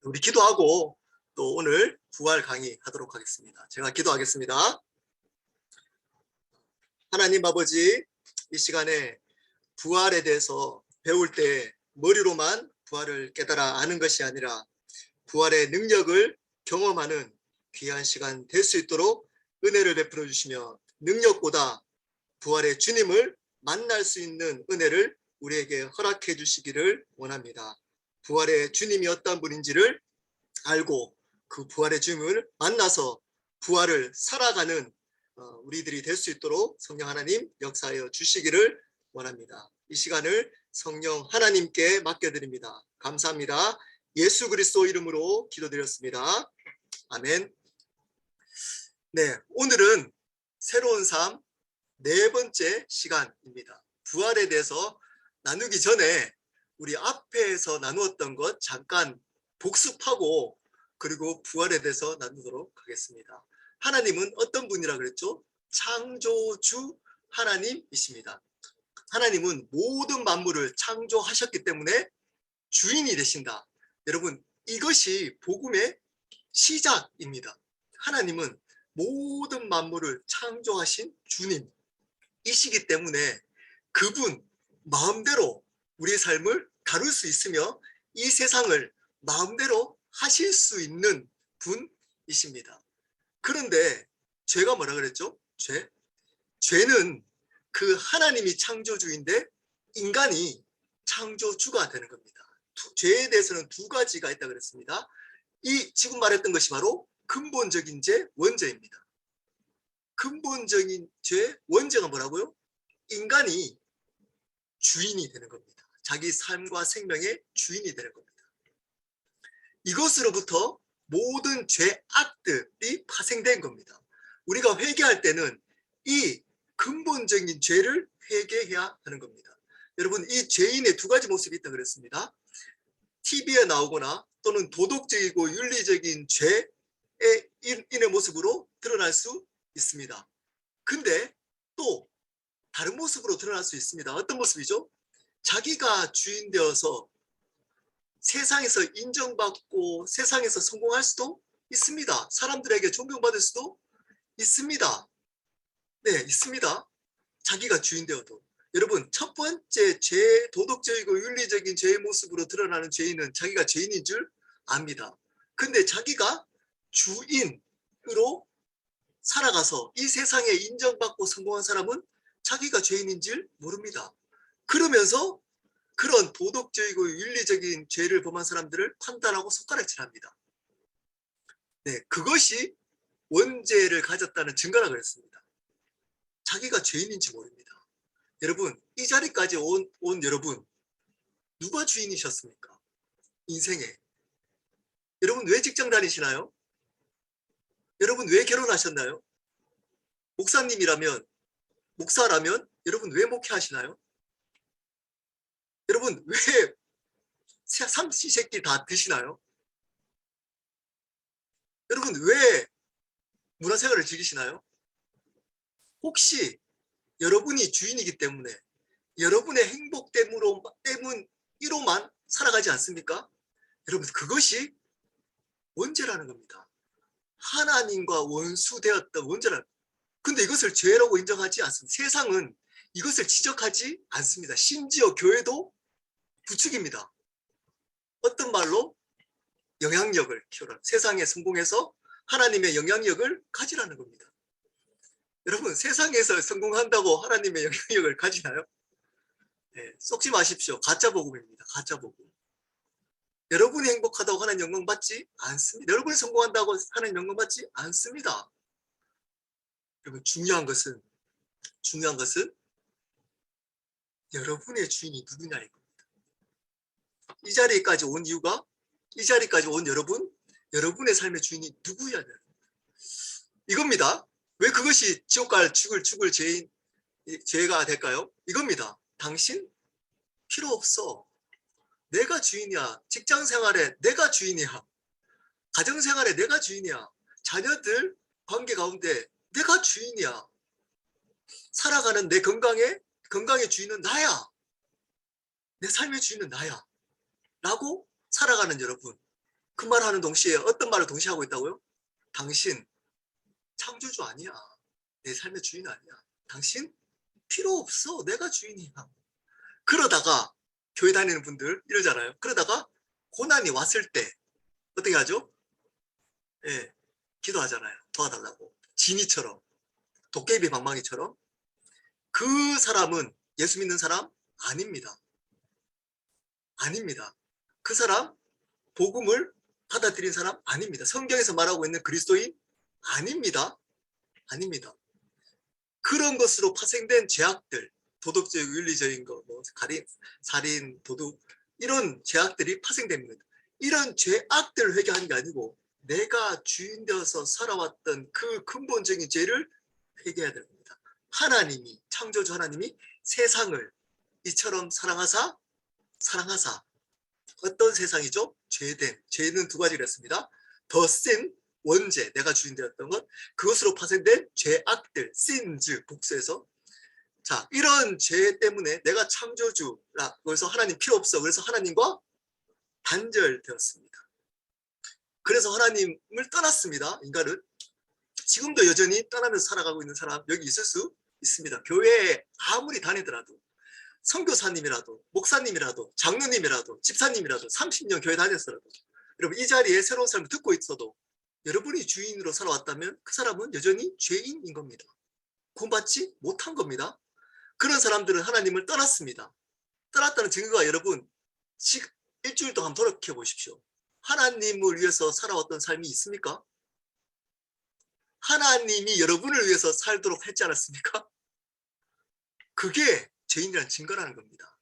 우리 기도하고 또 오늘 부활 강의 하도록 하겠습니다. 제가 기도하겠습니다. 하나님 아버지, 이 시간에 부활에 대해서 배울 때 머리로만 부활을 깨달아 아는 것이 아니라 부활의 능력을 경험하는 귀한 시간 될 수 있도록 은혜를 베풀어 주시며, 능력보다 부활의 주님을 만날 수 있는 은혜를 우리에게 허락해 주시기를 원합니다. 부활의 주님이 어떤 분인지를 알고 그 부활의 주님을 만나서 부활을 살아가는 우리들이 될 수 있도록 성령 하나님 역사하여 주시기를 원합니다. 이 시간을 성령 하나님께 맡겨드립니다. 감사합니다. 예수 그리스도 이름으로 기도드렸습니다. 아멘. 네, 오늘은 새로운 삶 네 번째 시간입니다. 부활에 대해서 나누기 전에 우리 앞에서 나누었던 것 잠깐 복습하고 그리고 부활에 대해서 나누도록 하겠습니다. 하나님은 어떤 분이라 그랬죠? 창조주 하나님이십니다. 하나님은 모든 만물을 창조하셨기 때문에 주인이 되신다. 여러분, 이것이 복음의 시작입니다. 하나님은 모든 만물을 창조하신 주님이시기 때문에 그분 마음대로 우리의 삶을 다룰 수 있으며 이 세상을 마음대로 하실 수 있는 분이십니다. 그런데 죄가 뭐라 그랬죠? 죄는 그 하나님이 창조주인데 인간이 창조주가 되는 겁니다. 죄에 대해서는 두 가지가 있다고 그랬습니다. 이 지금 말했던 것이 바로 근본적인 죄, 원죄입니다. 근본적인 죄, 원죄가 뭐라고요? 인간이 주인이 되는 겁니다. 자기 삶과 생명의 주인이 되는 겁니다. 이것으로부터 모든 죄악들이 파생된 겁니다. 우리가 회개할 때는 이 근본적인 죄를 회개해야 하는 겁니다. 여러분, 이 죄인의 두 가지 모습이 있다고 그랬습니다. TV에 나오거나 또는 도덕적이고 윤리적인 죄의 인의 모습으로 드러날 수 있습니다. 근데 또 다른 모습으로 드러날 수 있습니다. 어떤 모습이죠? 자기가 주인 되어서 세상에서 인정받고 세상에서 성공할 수도 있습니다. 사람들에게 존경받을 수도 있습니다. 네, 있습니다. 자기가 주인 되어도. 여러분, 첫 번째 도덕적이고 윤리적인 죄의 모습으로 드러나는 죄인은 자기가 죄인인 줄 압니다. 근데 자기가 주인으로 살아가서 이 세상에 인정받고 성공한 사람은 자기가 죄인인 줄 모릅니다. 그러면서 그런 도덕적이고 윤리적인 죄를 범한 사람들을 판단하고 손가락질합니다. 네, 그것이 원죄를 가졌다는 증거라 그랬습니다. 자기가 죄인인지 모릅니다. 여러분, 이 자리까지 온 여러분, 누가 주인이셨습니까? 인생에. 여러분, 왜 직장 다니시나요? 여러분, 왜 결혼하셨나요? 목사라면 여러분 왜 목회하시나요? 여러분, 왜 삼시세끼 다 드시나요? 여러분, 왜 문화생활을 즐기시나요? 혹시 여러분이 주인이기 때문에 여러분의 행복 때문이로만 살아가지 않습니까? 여러분, 그것이 원죄라는 겁니다. 하나님과 원수되었던 원죄라는. 근데 이것을 죄라고 인정하지 않습니다. 세상은 이것을 지적하지 않습니다. 심지어 교회도 부추깁니다. 어떤 말로? 영향력을 키워라. 세상에 성공해서 하나님의 영향력을 가지라는 겁니다. 여러분, 세상에서 성공한다고 하나님의 영향력을 가지나요? 네, 속지 마십시오. 가짜 복음입니다. 가짜 복음. 여러분이 행복하다고 하나님 영광 받지 않습니다. 여러분이 성공한다고 하나님 영광 받지 않습니다. 여러분, 중요한 것은 여러분의 주인이 누구냐인 겁니다. 이 자리까지 온 이유가, 이 자리까지 온 여러분의 삶의 주인이 누구냐 이겁니다. 왜 그것이 지옥 갈 죽을 죄가 될까요? 이겁니다. 당신 필요 없어. 내가 주인이야. 직장 생활에 내가 주인이야. 가정 생활에 내가 주인이야. 자녀들 관계 가운데 내가 주인이야. 살아가는 내 건강의 주인은 나야. 내 삶의 주인은 나야. 라고 살아가는 여러분. 그 말하는 동시에 어떤 말을 동시에 하고 있다고요? 당신 창조주 아니야. 내 삶의 주인 아니야. 당신 필요 없어. 내가 주인이야. 그러다가 교회 다니는 분들 이러잖아요. 그러다가 고난이 왔을 때 어떻게 하죠? 예, 기도하잖아요. 도와달라고. 지니처럼, 도깨비 방망이처럼. 그 사람은 예수 믿는 사람 아닙니다. 아닙니다. 그 사람 복음을 받아들인 사람 아닙니다. 성경에서 말하고 있는 그리스도인 아닙니다. 아닙니다. 그런 것으로 파생된 죄악들, 도덕적, 윤리적인 거, 뭐 살인, 도둑 이런 죄악들이 파생됩니다. 이런 죄악들을 회개하는 게 아니고 내가 주인 되어서 살아왔던 그 근본적인 죄를 회개해야 됩니다. 하나님이, 창조주 하나님이 세상을 이처럼 사랑하사 어떤 세상이죠? 죄된, 죄는 두 가지를 했습니다. 더 sin, 원죄, 내가 주인 되었던 것, 그것으로 파생된 죄악들, sins, 복수해서. 자, 이런 죄 때문에 내가 창조주라, 그래서 하나님 필요 없어. 그래서 하나님과 단절되었습니다. 그래서 하나님을 떠났습니다. 인간은. 지금도 여전히 떠나면서 살아가고 있는 사람 여기 있을 수 있습니다. 교회에 아무리 다니더라도, 선교사님이라도, 목사님이라도, 장로님이라도, 집사님이라도, 30년 교회 다녔더라도, 여러분 이 자리에 새로운 삶을 듣고 있어도 여러분이 주인으로 살아왔다면 그 사람은 여전히 죄인인 겁니다. 구원받지 못한 겁니다. 그런 사람들은 하나님을 떠났습니다. 떠났다는 증거가 여러분 일주일 동안 돌이켜 보십시오. 하나님을 위해서 살아왔던 삶이 있습니까? 하나님이 여러분을 위해서 살도록 했지 않았습니까? 그게 죄인이라는 증거라는 겁니다.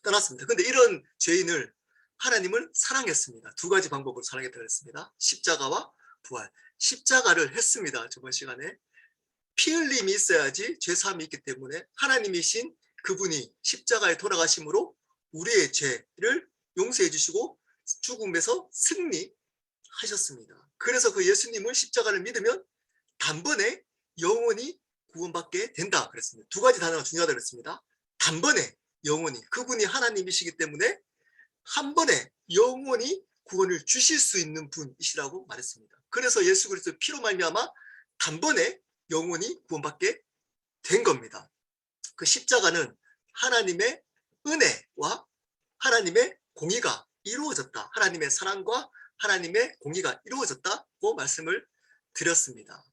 떠났습니다. 근데 이런 죄인을 하나님을 사랑했습니다. 두 가지 방법으로 사랑했다고 했습니다. 십자가와 부활. 십자가를 했습니다. 저번 시간에. 피 흘림이 있어야지 죄사함이 있기 때문에 하나님이신 그분이 십자가에 돌아가심으로 우리의 죄를 용서해 주시고 죽음에서 승리하셨습니다. 그래서 그 예수님을 십자가를 믿으면 단번에 영원히 구원받게 된다 그랬습니다. 두 가지 단어가 중요하다고 그랬습니다. 단번에 영원히, 그분이 하나님이시기 때문에 한 번에 영원히 구원을 주실 수 있는 분이시라고 말했습니다. 그래서 예수 그리스도의 피로 말미암아 단번에 영원히 구원받게 된 겁니다. 그 십자가는 하나님의 은혜와 하나님의 공의가 이루어졌다. 하나님의 사랑과 하나님의 공의가 이루어졌다고 말씀을 드렸습니다.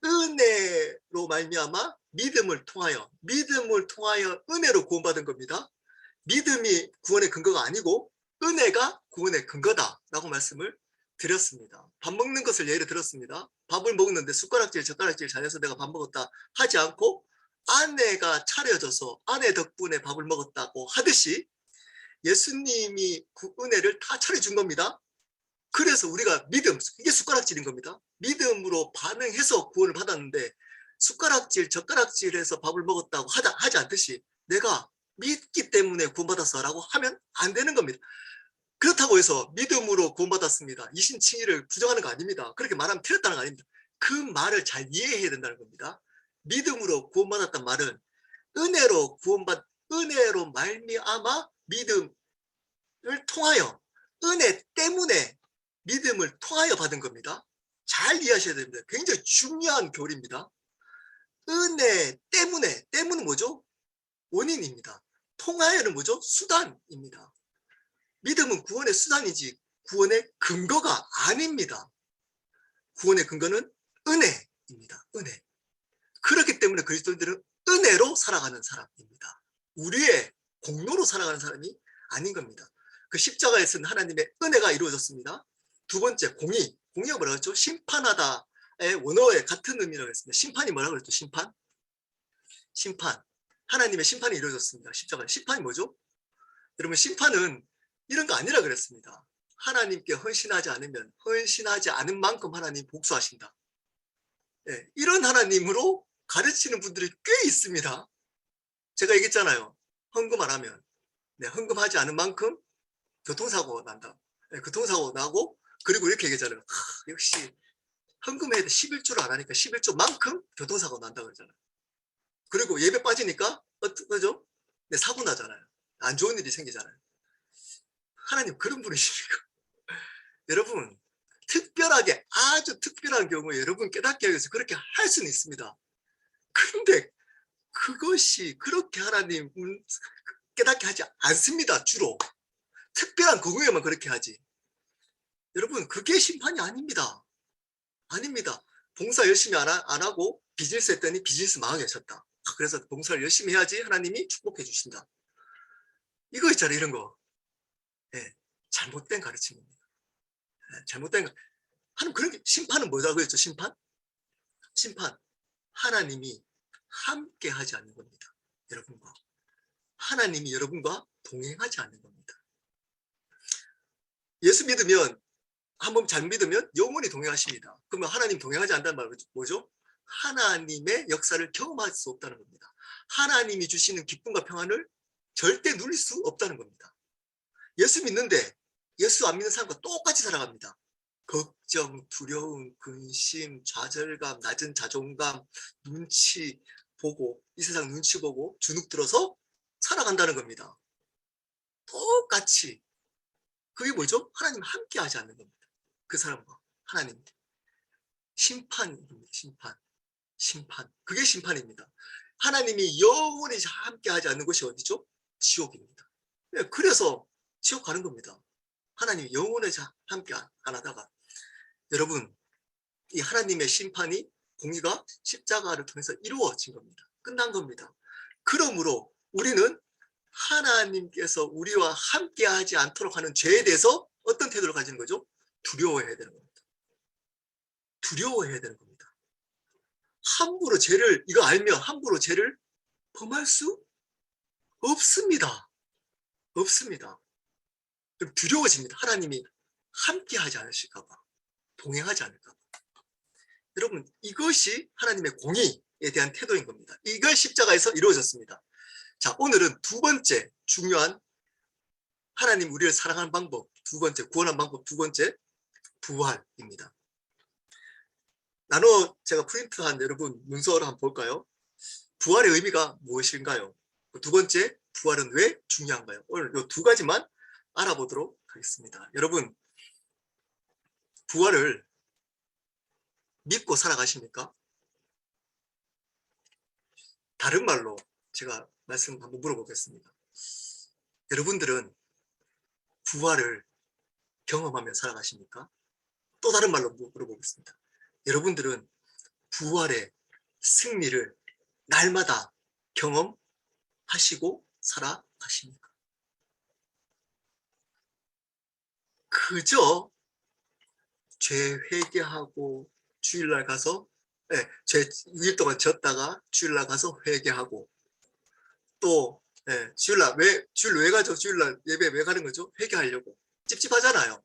은혜로 말미암아 믿음을 통하여 은혜로 구원받은 겁니다. 믿음이 구원의 근거가 아니고 은혜가 구원의 근거다라고 말씀을 드렸습니다. 밥 먹는 것을 예를 들었습니다. 밥을 먹는데 숟가락질, 젓가락질 잘해서 내가 밥 먹었다 하지 않고 아내가 차려줘서 아내 덕분에 밥을 먹었다고 하듯이 예수님이 그 은혜를 다 차려준 겁니다. 그래서 우리가 믿음, 이게 숟가락질인 겁니다. 믿음으로 반응해서 구원을 받았는데 숟가락질, 젓가락질해서 밥을 먹었다고 하지 않듯이 내가 믿기 때문에 구원받았어 라고 하면 안 되는 겁니다. 그렇다고 해서 믿음으로 구원받았습니다. 이신칭의를 부정하는 거 아닙니다. 그렇게 말하면 틀렸다는 거 아닙니다. 그 말을 잘 이해해야 된다는 겁니다. 믿음으로 구원받았단 말은 은혜로 말미암아 믿음을 통하여 은혜 때문에 믿음을 통하여 받은 겁니다. 잘 이해하셔야 됩니다. 굉장히 중요한 교리입니다. 은혜 때문은 뭐죠? 원인입니다. 통하여는 뭐죠? 수단입니다. 믿음은 구원의 수단이지 구원의 근거가 아닙니다. 구원의 근거는 은혜입니다. 은혜. 그렇기 때문에 그리스도인들은 은혜로 살아가는 사람입니다. 우리의 공로로 살아가는 사람이 아닌 겁니다. 그 십자가에 쓴 하나님의 은혜가 이루어졌습니다. 두 번째, 공의가 뭐라고 했죠? 심판하다의 원어의 같은 의미라고 했습니다. 심판이 뭐라고 그랬죠? 심판. 하나님의 심판이 이루어졌습니다. 십자가. 심판이 뭐죠? 여러분, 심판은 이런 거 아니라 그랬습니다. 하나님께 헌신하지 않은 만큼 하나님 복수하신다. 네, 이런 하나님으로 가르치는 분들이 꽤 있습니다. 제가 얘기했잖아요. 헌금 안 하면, 네, 헌금하지 않은 만큼 교통사고 난다. 네, 교통사고 나고, 그리고 이렇게 얘기했잖아요. 역시 헌금해야 돼. 11조를 안 하니까 11조만큼 교통사고 난다 그러잖아요. 그리고 예배 빠지니까 어쩌죠? 네, 사고 나잖아요. 안 좋은 일이 생기잖아요. 하나님 그런 분이십니까? 여러분, 특별하게 아주 특별한 경우에 여러분 깨닫게 하기 위해서 그렇게 할 수는 있습니다. 근데 그것이 그렇게 하나님은 깨닫게 하지 않습니다. 주로 특별한 경우에만 그렇게 하지. 여러분, 그게 심판이 아닙니다. 아닙니다. 봉사 열심히 안 하고 비즈니스 했더니 비즈니스 망하게 하셨다. 그래서 봉사를 열심히 해야지 하나님이 축복해 주신다. 이거 있잖아요. 이런 거. 네, 잘못된 가르침입니다. 네, 잘못된 하나님, 그런 게 심판은 뭐라고 했죠? 심판? 하나님이 함께 하지 않는 겁니다. 여러분과. 하나님이 여러분과 동행하지 않는 겁니다. 예수 믿으면, 한번 잘 믿으면 영원히 동행하십니다. 그러면 하나님 동행하지 않는다는 말은 뭐죠? 하나님의 역사를 경험할 수 없다는 겁니다. 하나님이 주시는 기쁨과 평안을 절대 누릴 수 없다는 겁니다. 예수 믿는데 예수 안 믿는 사람과 똑같이 살아갑니다. 걱정, 두려움, 근심, 좌절감, 낮은 자존감, 눈치 보고, 이 세상 눈치 보고 주눅 들어서 살아간다는 겁니다. 똑같이. 그게 뭐죠? 하나님 함께 하지 않는 겁니다. 그 사람과 하나님. 심판입니다. 심판. 그게 심판입니다. 하나님이 영원히 함께 하지 않는 곳이 어디죠? 지옥입니다. 그래서 지옥 가는 겁니다. 하나님이 영원히 함께 안 하다가. 여러분, 이 하나님의 심판이, 공의가 십자가를 통해서 이루어진 겁니다. 끝난 겁니다. 그러므로 우리는 하나님께서 우리와 함께 하지 않도록 하는 죄에 대해서 어떤 태도를 가지는 거죠? 두려워해야 되는 겁니다. 두려워해야 되는 겁니다. 함부로 죄를, 이거 알면 함부로 죄를 범할 수 없습니다. 없습니다. 두려워집니다. 하나님이 함께 하지 않으실까 봐, 동행하지 않을까 봐. 여러분, 이것이 하나님의 공의에 대한 태도인 겁니다. 이걸 십자가에서 이루어졌습니다. 자, 오늘은 두 번째 중요한 하나님 우리를 사랑하는 방법, 두 번째 구원한 방법, 두 번째 부활입니다. 나눠 제가 프린트한 여러분 문서를 한번 볼까요? 부활의 의미가 무엇인가요? 두 번째, 부활은 왜 중요한가요? 오늘 이 두 가지만 알아보도록 하겠습니다. 여러분, 부활을 믿고 살아가십니까? 다른 말로 제가 말씀 한번 물어보겠습니다. 여러분들은 부활을 경험하며 살아가십니까? 또 다른 말로 물어보겠습니다. 여러분들은 부활의 승리를 날마다 경험하시고 살아가십니까? 그저 죄 회개하고 주일날 가서 죄 6일 동안 졌다가 주일날 가서 회개하고, 또 주일날 주일 왜 가죠? 주일날 예배 왜 가는 거죠? 회개하려고. 찝찝하잖아요.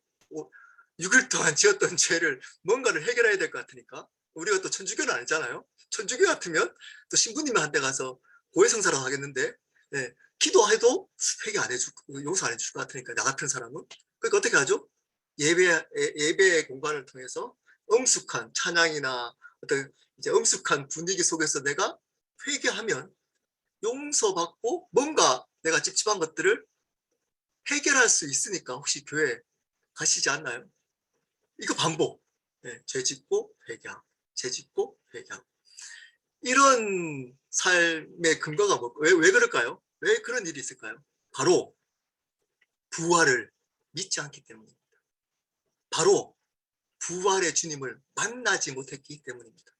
6일 동안 지었던 죄를 뭔가를 해결해야 될 것 같으니까. 우리가 또 천주교는 아니잖아요. 천주교 같으면 또 신부님한테 가서 고해성사를 하겠는데, 기도해도 회개 안 해주고 용서 안 해줄 것 같으니까, 나 같은 사람은. 그러니까 어떻게 하죠? 예배의 공간을 통해서 엄숙한 찬양이나 어떤 이제 엄숙한 분위기 속에서 내가 회개하면 용서받고 뭔가 내가 찝찝한 것들을 해결할 수 있으니까. 혹시 교회 가시지 않나요? 이거 반복. 죄 짓고 회개하고, 죄 짓고 회개하고. 이런 삶의 근거가 왜 그럴까요? 왜 그런 일이 있을까요? 바로 부활을 믿지 않기 때문입니다. 바로 부활의 주님을 만나지 못했기 때문입니다.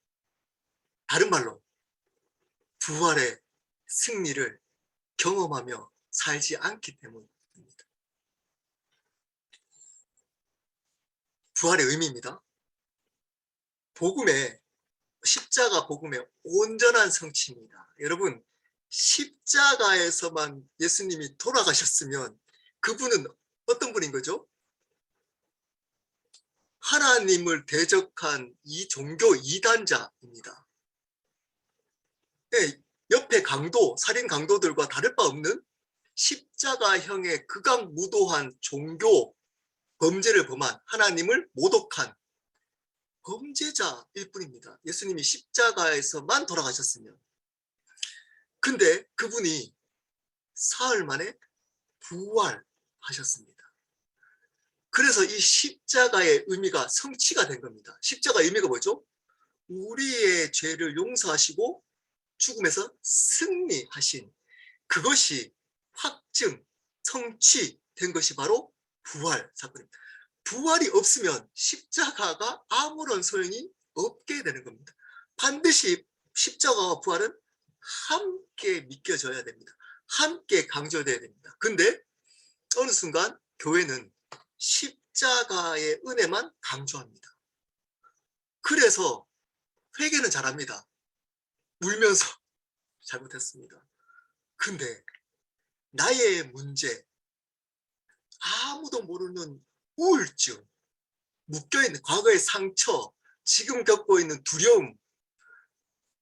다른 말로 부활의 승리를 경험하며 살지 않기 때문입니다. 부활의 의미입니다. 십자가 복음의 온전한 성취입니다. 여러분, 십자가에서만 예수님이 돌아가셨으면 그분은 어떤 분인 거죠? 하나님을 대적한 이 종교 이단자입니다. 옆에 살인 강도들과 다를 바 없는 십자가형의 극악무도한 종교 범죄를 범한, 하나님을 모독한 범죄자일 뿐입니다. 예수님이 십자가에서만 돌아가셨으면. 근데 그분이 사흘 만에 부활하셨습니다. 그래서 이 십자가의 의미가 성취가 된 겁니다. 십자가의 의미가 뭐죠? 우리의 죄를 용서하시고 죽음에서 승리하신 그것이 확증, 성취된 것이 바로 부활 사건입니다. 부활이 없으면 십자가가 아무런 소용이 없게 되는 겁니다. 반드시 십자가와 부활은 함께 믿겨져야 됩니다. 함께 강조돼야 됩니다. 근데 어느 순간 교회는 십자가의 은혜만 강조합니다. 그래서 회개는 잘합니다. 울면서 잘못했습니다. 근데 나의 문제, 아무도 모르는 우울증, 묶여있는 과거의 상처, 지금 겪고 있는 두려움,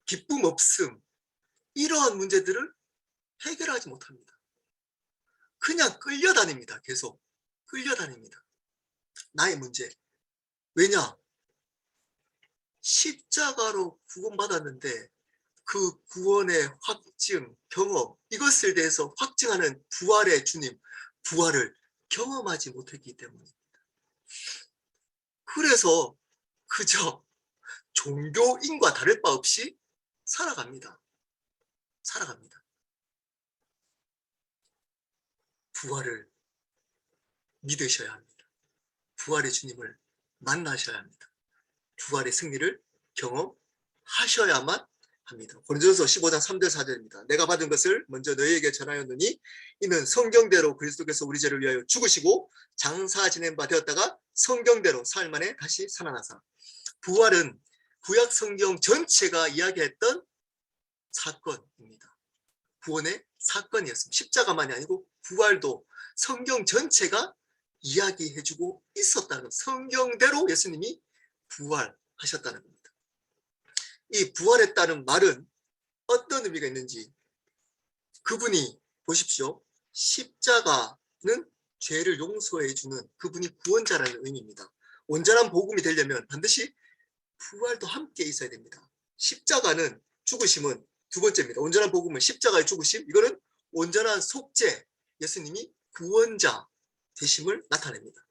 기쁨 없음, 이러한 문제들을 해결하지 못합니다. 그냥 끌려다닙니다. 계속 끌려다닙니다. 나의 문제. 왜냐? 십자가로 구원받았는데 그 구원의 확증, 경험, 이것을 대해서 확증하는 부활의 주님, 부활을 경험하지 못했기 때문입니다. 그래서 그저 종교인과 다를 바 없이 살아갑니다. 살아갑니다. 부활을 믿으셔야 합니다. 부활의 주님을 만나셔야 합니다. 부활의 승리를 경험하셔야만 합니다. 고린도전서 15장 3절 4절입니다. 내가 받은 것을 먼저 너희에게 전하였느니 이는 성경대로 그리스도께서 우리 죄를 위하여 죽으시고 장사 지낸 바 되었다가 성경대로 사흘 만에 다시 살아나사. 부활은 구약 성경 전체가 이야기했던 사건입니다. 구원의 사건이었습니다. 십자가만이 아니고 부활도 성경 전체가 이야기해주고 있었다는, 성경대로 예수님이 부활하셨다는 겁니다. 이 부활했다는 말은 어떤 의미가 있는지, 그분이 보십시오. 십자가는 죄를 용서해주는 그분이 구원자라는 의미입니다. 온전한 복음이 되려면 반드시 부활도 함께 있어야 됩니다. 십자가는, 죽으심은 두 번째입니다. 온전한 복음은 십자가의 죽으심, 이거는 온전한 속죄, 예수님이 구원자 되심을 나타냅니다.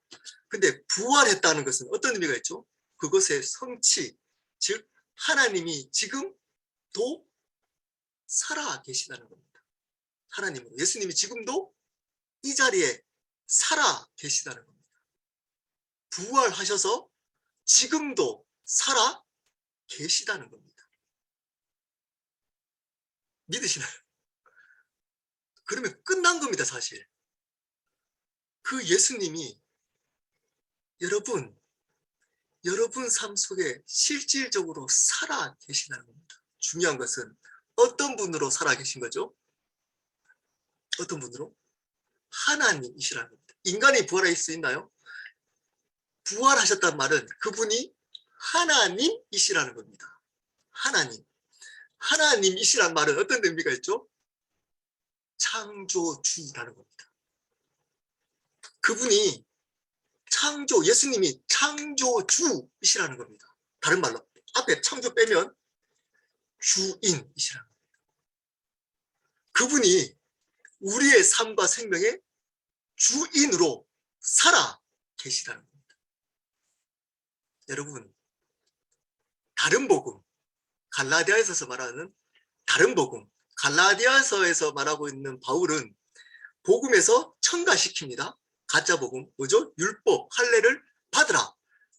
근데 부활했다는 것은 어떤 의미가 있죠? 그것의 성취, 즉 하나님이 지금도 살아 계시다는 겁니다. 하나님은, 예수님이 지금도 이 자리에 살아 계시다는 겁니다. 부활하셔서 지금도 살아 계시다는 겁니다. 믿으시나요? 그러면 끝난 겁니다, 사실. 그 예수님이 여러분 삶 속에 실질적으로 살아 계시다는 겁니다. 중요한 것은 어떤 분으로 살아 계신 거죠? 어떤 분으로? 하나님이시라는 겁니다. 인간이 부활할 수 있나요? 부활하셨다는 말은 그분이 하나님이시라는 겁니다. 하나님이시라는 말은 어떤 의미가 있죠? 창조주라는 겁니다. 그분이 예수님이 창조주이시라는 겁니다. 다른 말로 앞에 창조 빼면 주인이시라는 겁니다. 그분이 우리의 삶과 생명의 주인으로 살아 계시다는 겁니다. 여러분, 다른 복음, 갈라디아서에서 말하는 다른 복음, 갈라디아서에서 말하고 있는 바울은 복음에서 첨가시킵니다. 가짜 복음, 뭐죠? 율법, 할례를 받으라.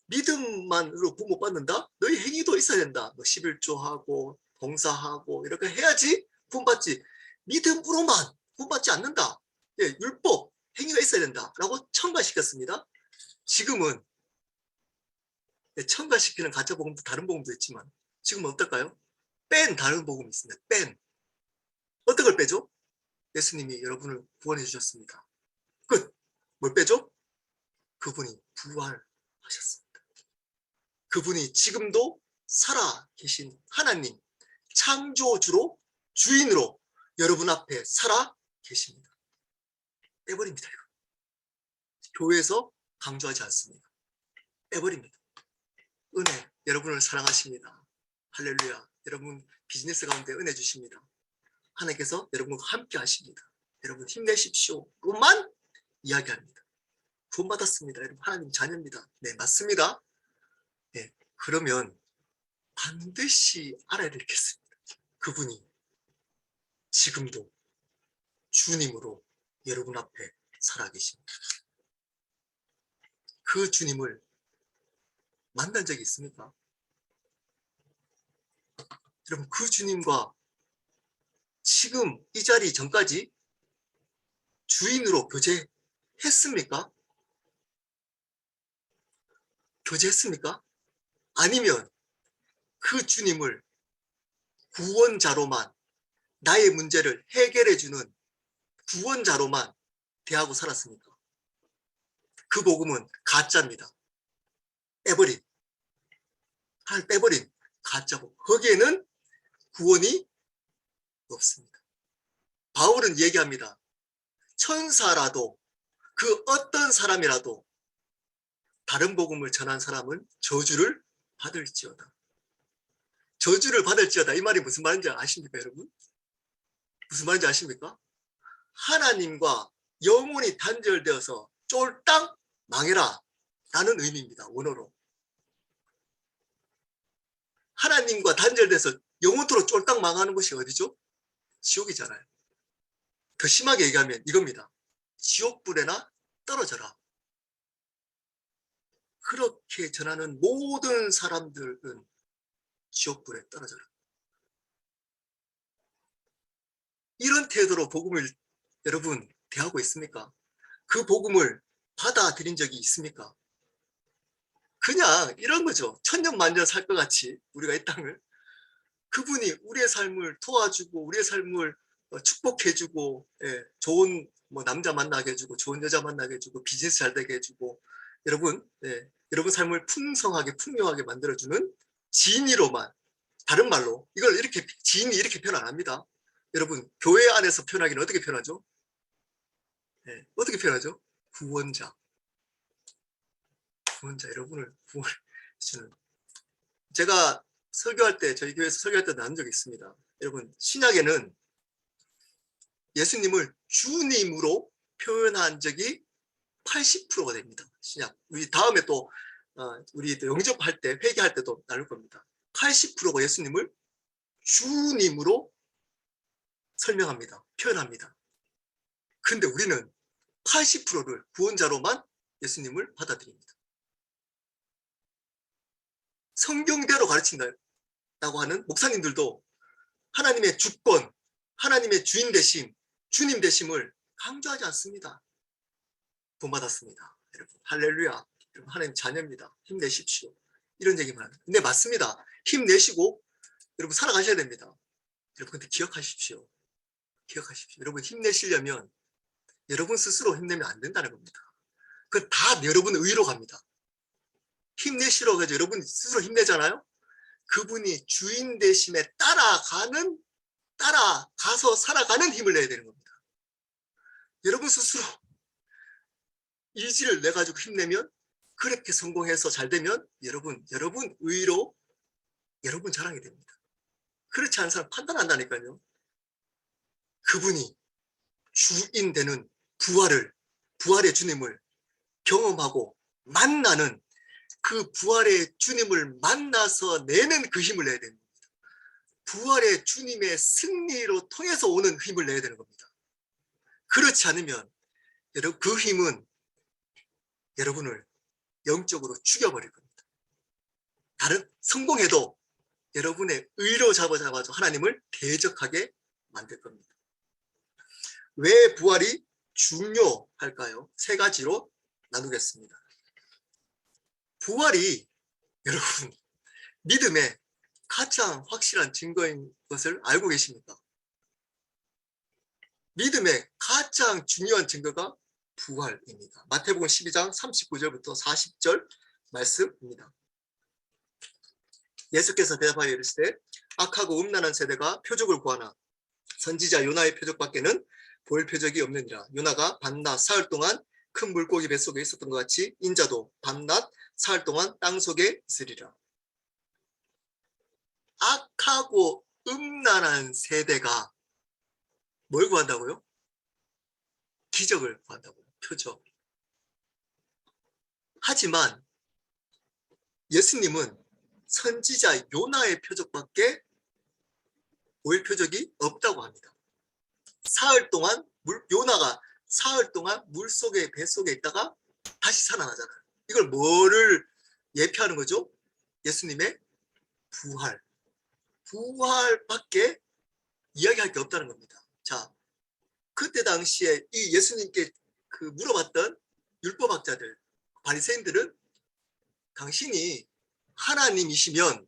믿음만으로 구원 못 받는다? 너희 행위도 있어야 된다. 뭐 11조하고 봉사하고 이렇게 해야지 구원받지. 믿음으로만 구원받지 않는다. 예, 율법, 행위가 있어야 된다. 라고 첨가시켰습니다. 지금은 첨가시키는 가짜 복음도 다른 복음도 있지만 지금은 어떨까요? 뺀 다른 복음이 있습니다. 뺀. 어떤 걸 빼죠? 예수님이 여러분을 구원해 주셨습니다. 끝. 뭘 빼죠? 그분이 부활하셨습니다. 그분이 지금도 살아 계신 하나님, 창조주로, 주인으로 여러분 앞에 살아 계십니다. 빼버립니다. 이거. 교회에서 강조하지 않습니다. 빼버립니다. 은혜, 여러분을 사랑하십니다. 할렐루야. 여러분 비즈니스 가운데 은혜 주십니다. 하나님께서 여러분과 함께 하십니다. 여러분 힘내십시오. 그것만 이야기합니다. 구원받았습니다. 여러분 하나님 자녀입니다. 네, 맞습니다. 네, 그러면 반드시 알아야 될 게 있습니다. 그분이 지금도 주님으로 여러분 앞에 살아계십니다. 그 주님을 만난 적이 있습니까? 여러분 그 주님과 지금 이 자리 전까지 주인으로 교제했습니까? 교제했습니까? 아니면 그 주님을 구원자로만 나의 문제를 해결해주는 구원자로만 대하고 살았습니까? 그 복음은 가짜입니다. 빼버린, 빼버린 가짜 복음. 거기에는 구원이 없습니다. 바울은 얘기합니다. 천사라도 그 어떤 사람이라도 다른 복음을 전한 사람은 저주를 받을지어다. 저주를 받을지어다. 이 말이 무슨 말인지 아십니까, 여러분? 무슨 말인지 아십니까? 하나님과 영혼이 단절되어서 쫄딱 망해라 라는 의미입니다. 원어로. 하나님과 단절돼서 영원토록 쫄딱 망하는 곳이 어디죠? 지옥이잖아요. 더 심하게 얘기하면 이겁니다. 지옥불에나 떨어져라. 그렇게 전하는 모든 사람들은 지옥불에 떨어져라. 이런 태도로 복음을 여러분 대하고 있습니까? 그 복음을 받아들인 적이 있습니까? 그냥 이런 거죠. 천년만년 살 것 같이 우리가 이 땅을 그분이 우리의 삶을 도와주고 우리의 삶을 축복해주고, 예, 좋은 뭐 남자 만나게 해주고 좋은 여자 만나게 해주고 비즈니스 잘 되게 해주고 여러분, 예, 여러분 삶을 풍성하게 풍요하게 만들어주는 지인이로만, 다른 말로 이걸 이렇게 지인이 이렇게 표현 안 합니다. 여러분 교회 안에서 표현하기는 어떻게 표현하죠? 예, 어떻게 표현하죠? 구원자. 구원자, 여러분을 구원해주는. 제가 설교할 때, 저희 교회에서 설교할 때 나눈 적이 있습니다. 여러분 신약에는 예수님을 주님으로 표현한 적이 80%가 됩니다. 신약. 우리 다음에 또 우리 또 영접할 때, 회개할 때도 나눌 겁니다. 80%가 예수님을 주님으로 설명합니다. 표현합니다. 근데 우리는 80%를 구원자로만 예수님을 받아들입니다. 성경대로 가르친다고 하는 목사님들도 하나님의 주권, 하나님의 주인 되심, 주님 되심을 강조하지 않습니다. 구원받았습니다. 여러분 할렐루야. 여러분 하나님 자녀입니다. 힘내십시오. 이런 얘기만 합니다. 근데 맞습니다. 힘내시고 여러분 살아가셔야 됩니다. 여러분 근데 기억하십시오. 기억하십시오. 여러분 힘내시려면 여러분 스스로 힘내면 안 된다는 겁니다. 그건 다 여러분 의로 갑니다. 힘내시라고 해서 여러분 스스로 힘내잖아요. 그분이 주인 되심에 따라가서 살아가는 힘을 내야 되는 겁니다. 여러분 스스로 의지를 내가지고 힘내면, 그렇게 성공해서 잘 되면 여러분 의로 여러분 자랑이 됩니다. 그렇지 않은 사람 판단한다니까요. 그분이 주인 되는 부활의 주님을 경험하고 만나는, 그 부활의 주님을 만나서 내는 그 힘을 내야 되는 겁니다. 부활의 주님의 승리로 통해서 오는 힘을 내야 되는 겁니다. 그렇지 않으면 여러분 그 힘은 여러분을 영적으로 죽여버릴 겁니다. 다른 성공해도 여러분의 의로 잡아서 하나님을 대적하게 만들 겁니다. 왜 부활이 중요할까요? 세 가지로 나누겠습니다. 부활이 여러분 믿음의 가장 확실한 증거인 것을 알고 계십니까? 믿음의 가장 중요한 증거가 부활입니다. 마태복음 12장 39절부터 40절 말씀입니다. 예수께서 대답하여 이르시되 악하고 음란한 세대가 표적을 구하나 선지자 요나의 표적밖에는 볼 표적이 없느니라. 요나가 밤낮 사흘 동안 큰 물고기 뱃속에 있었던 것 같이 인자도 밤낮 사흘 동안 땅속에 있으리라. 악하고 음란한 세대가 뭘 구한다고요? 기적을 구한다고요. 표적. 하지만 예수님은 선지자 요나의 표적밖에 보일 표적이 없다고 합니다. 사흘 동안 요나가 사흘 동안 물속에 뱃속에 있다가 다시 살아나잖아요. 이걸 뭐를 예표하는 거죠? 예수님의 부활밖에 이야기할 게 없다는 겁니다. 자, 그때 당시에 이 예수님께 그 물어봤던 율법학자들, 바리새인들은 당신이 하나님이시면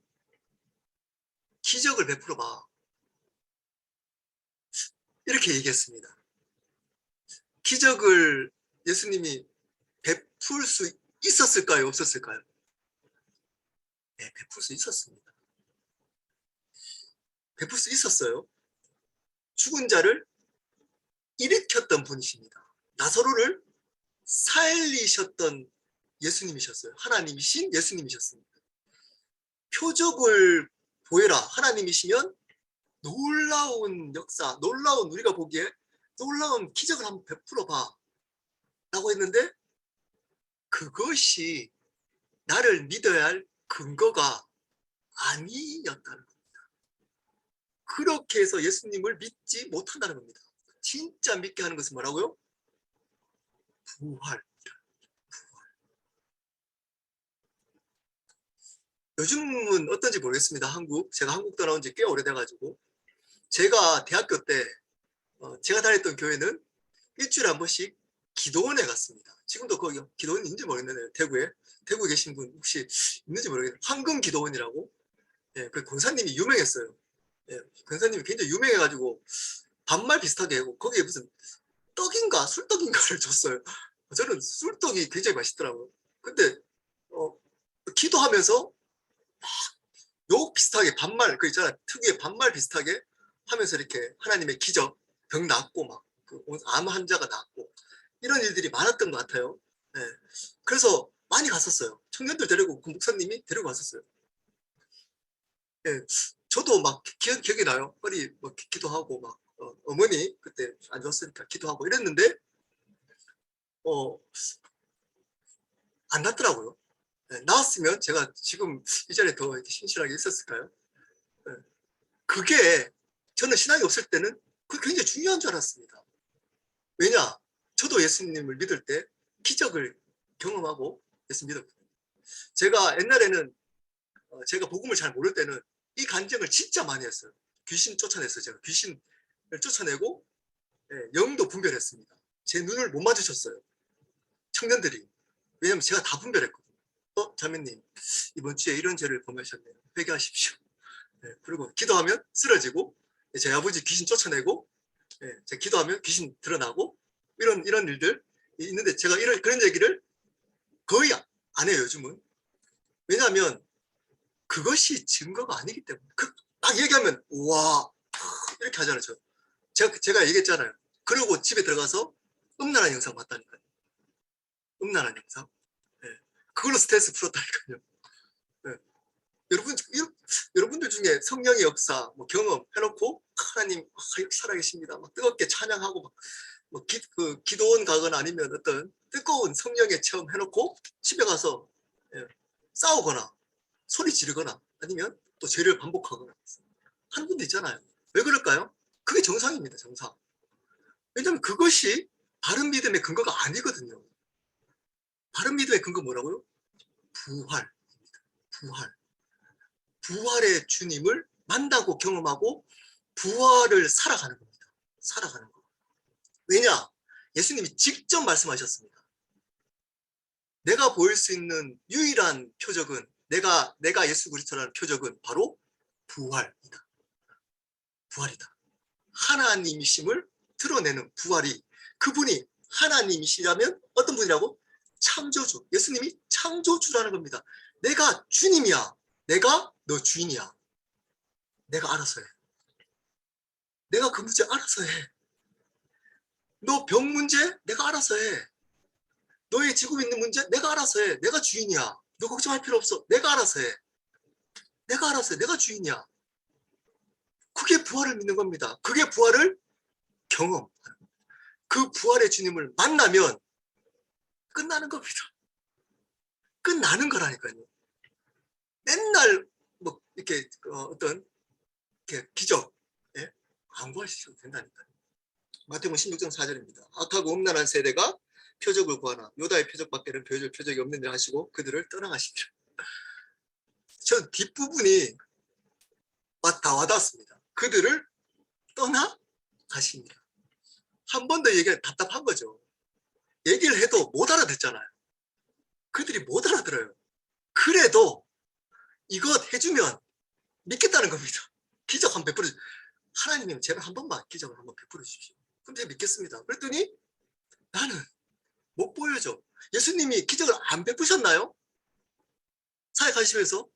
기적을 베풀어 봐. 이렇게 얘기했습니다. 기적을 예수님이 베풀 수 있었을까요? 없었을까요? 네, 베풀 수 있었습니다. 베풀 수 있었어요. 죽은 자를 일으켰던 분이십니다. 나사로를 살리셨던 예수님이셨어요. 하나님이신 예수님이셨습니다. 표적을 보여라. 하나님이시면 놀라운 역사, 놀라운 우리가 보기에 놀라운 기적을 한번 베풀어 봐 라고 했는데 그것이 나를 믿어야 할 근거가 아니었다는 겁니다. 그렇게 해서 예수님을 믿지 못한다는 겁니다. 진짜 믿게 하는 것은 뭐라고요? 부활. 요즘은 어떤지 모르겠습니다. 제가 한국 떠나온 지 꽤 오래돼가지고 제가 대학교 때 제가 다녔던 교회는 일주일에 한 번씩 기도원에 갔습니다. 지금도 거기 기도원이 있는지 모르겠네요. 대구에 계신 분 혹시 있는지 모르겠네요. 황금 기도원이라고. 예, 그 권사님이 유명했어요. 예, 권사님이 굉장히 유명해가지고 반말 비슷하게 하고 거기에 무슨 떡인가 술떡인가를 줬어요. 저는 술떡이 굉장히 맛있더라고요. 근데 기도하면서 욕 비슷하게 반말 그 있잖아 특유의 반말 비슷하게 하면서 이렇게 하나님의 기적 병 낫고 막암 환자가 낫고 이런 일들이 많았던 것 같아요. 네. 그래서 많이 갔었어요. 청년들 데리고 그 목사님이 데리고 갔었어요. 네. 저도 막 기억이 나요. 허리 뭐 기도하고 막 어머니 그때 안 좋았으니까 기도하고 이랬는데 안 낫더라고요. 네. 나았으면 제가 지금 이 자리에 더 이렇게 신실하게 있었을까요? 네. 그게 저는 신앙이 없을 때는 그게 굉장히 중요한 줄 알았습니다. 왜냐? 저도 예수님을 믿을 때 기적을 경험하고 예수 믿었거든요. 제가 옛날에는 제가 복음을 잘 모를 때는 이 간증을 진짜 많이 했어요. 귀신 쫓아냈어요. 제가 귀신을 쫓아내고 영도 분별했습니다. 제 눈을 못 마주쳤어요. 청년들이. 왜냐면 제가 다 분별했거든요. 자매님 이번 주에 이런 죄를 범하셨네요. 회개하십시오. 그리고 기도하면 쓰러지고 제 아버지 귀신 쫓아내고 제가 기도하면 귀신 드러나고 이런 일들 있는데 제가 그런 얘기를 거의 안 해요 요즘은. 왜냐하면 그것이 증거가 아니기 때문에 딱 얘기하면 와 이렇게 하잖아요. 제가 얘기했잖아요. 그리고 집에 들어가서 음란한 영상 봤다니까요. 음란한 영상. 네. 그걸로 스트레스 풀었다니까요. 네. 여러분들 중에 성령의 역사 경험 해놓고 하나님 살아계십니다. 막 뜨겁게 찬양하고 기도원 가거나 아니면 어떤 뜨거운 성령의 체험 해놓고 집에 가서 싸우거나 소리 지르거나 아니면 또 죄를 반복하거나 하는 분도 있잖아요. 왜 그럴까요? 그게 정상입니다. 정상. 왜냐하면 그것이 바른 믿음의 근거가 아니거든요. 바른 믿음의 근거 뭐라고요? 부활. 부활의 주님을 만나고 경험하고 부활을 살아가는 겁니다. 살아가는 거. 왜냐? 예수님이 직접 말씀하셨습니다. 내가 보일 수 있는 유일한 표적은 내가 예수 그리스도라는 표적은 바로 부활이다. 부활이다. 하나님이심을 드러내는 부활이 그분이 하나님이시라면 어떤 분이라고? 창조주. 예수님이 창조주라는 겁니다. 내가 주님이야. 내가 너 주인이야. 내가 알아서 해. 내가 그 문제 알아서 해. 너 병 문제 내가 알아서 해. 너의 지금 있는 문제 내가 알아서 해. 내가 주인이야. 너 걱정할 필요 없어. 내가 알아서 해. 내가 알아서 해. 내가 주인이야. 그게 부활을 믿는 겁니다. 그게 부활을 경험하는 겁니다. 그 부활의 주님을 만나면 끝나는 겁니다. 끝나는 거라니까요. 맨날 뭐 이렇게 어떤 이렇게 기적 강구하셔도 된다니까요. 마태복음 16장 4절입니다. 악하고 음란한 세대가 표적을 구하나 요다의 표적밖에는 보여줄 표적이 없는 일 하시고 그들을 떠나가시니라. 전 뒷부분이 다 와닿았습니다. 그들을 떠나가시니라. 한 번 더 얘기가 답답한 거죠. 얘기를 해도 못 알아듣잖아요. 그들이 못 알아들어요. 그래도 이것 해주면 믿겠다는 겁니다. 기적 한번 베풀어 주십시오. 하나님님 제발 한 번만 기적을 한번 베풀어 주십시오. 그럼 제가 믿겠습니다. 그랬더니 나는 못 보여줘. 예수님이 기적을 안 베푸셨나요? 사역하시면서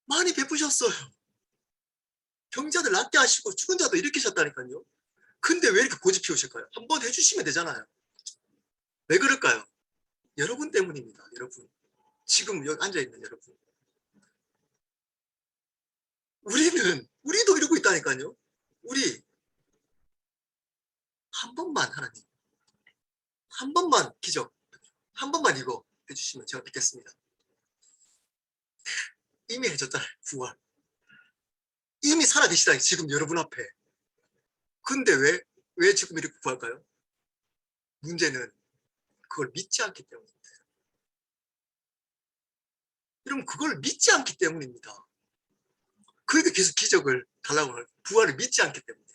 많이 베푸셨어요. 병자들 낫게 하시고 죽은 자도 일으키셨다니까요. 근데 왜 이렇게 고집 피우실까요? 한번 해주시면 되잖아요. 왜 그럴까요? 여러분 때문입니다. 여러분. 지금 여기 앉아있는 여러분. 우리도 이러고 있다니까요. 우리 한 번만 하나님, 한 번만 기적, 한 번만 이거 해주시면 제가 믿겠습니다. 이미 해줬잖아요. 부활. 이미 살아계시다 지금 여러분 앞에. 근데 왜 지금 이렇게 구할까요? 문제는 그걸 믿지 않기 때문입니다. 여러분 그걸 믿지 않기 때문입니다. 그러니까 계속 기적을 달라고 하는 부활을 믿지 않기 때문에.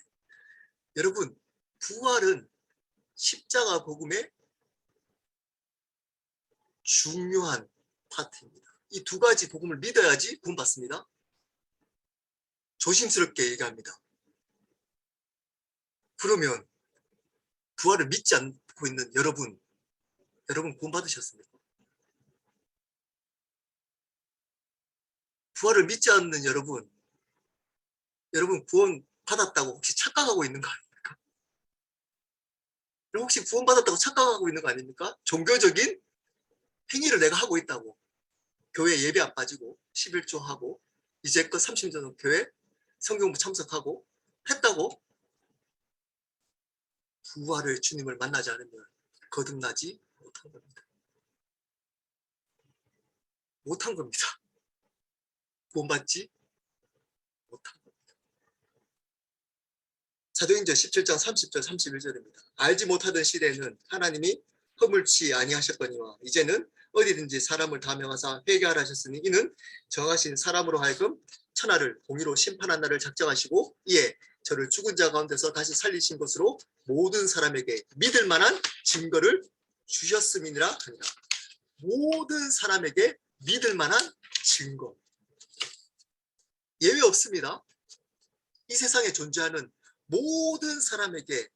여러분 부활은 십자가 복음의 중요한 파트입니다. 이 두 가지 복음을 믿어야지 구원받습니다. 조심스럽게 얘기합니다. 그러면 부활을 믿지 않고 있는 여러분 구원받으셨습니까? 부활을 믿지 않는 여러분 구원 받았다고 혹시 착각하고 있는 거 아닙니까? 혹시 구원 받았다고 착각하고 있는 거 아닙니까? 종교적인 행위를 내가 하고 있다고. 교회 예배 안 빠지고 11조 하고 이제껏 30년 교회 성경부 참석하고 했다고 부활을 주님을 만나지 않으면 거듭나지 못한 겁니다. 못한 겁니다. 구원받지 못한 겁니다. 사도행전 17장 30절 31절입니다. 알지 못하던 시대에는 하나님이 허물치 아니하셨거니와 이제는 어디든지 사람을 다 명하사 회개하라 하셨으니 이는 정하신 사람으로 하여금 천하를 공의로 심판한 날을 작정하시고 이에 저를 죽은 자 가운데서 다시 살리신 것으로 모든 사람에게 믿을 만한 증거를 주셨음이니라 하니라. 모든 사람에게 믿을 만한 증거. 예외 없습니다. 이 세상에 존재하는 모든 사람에게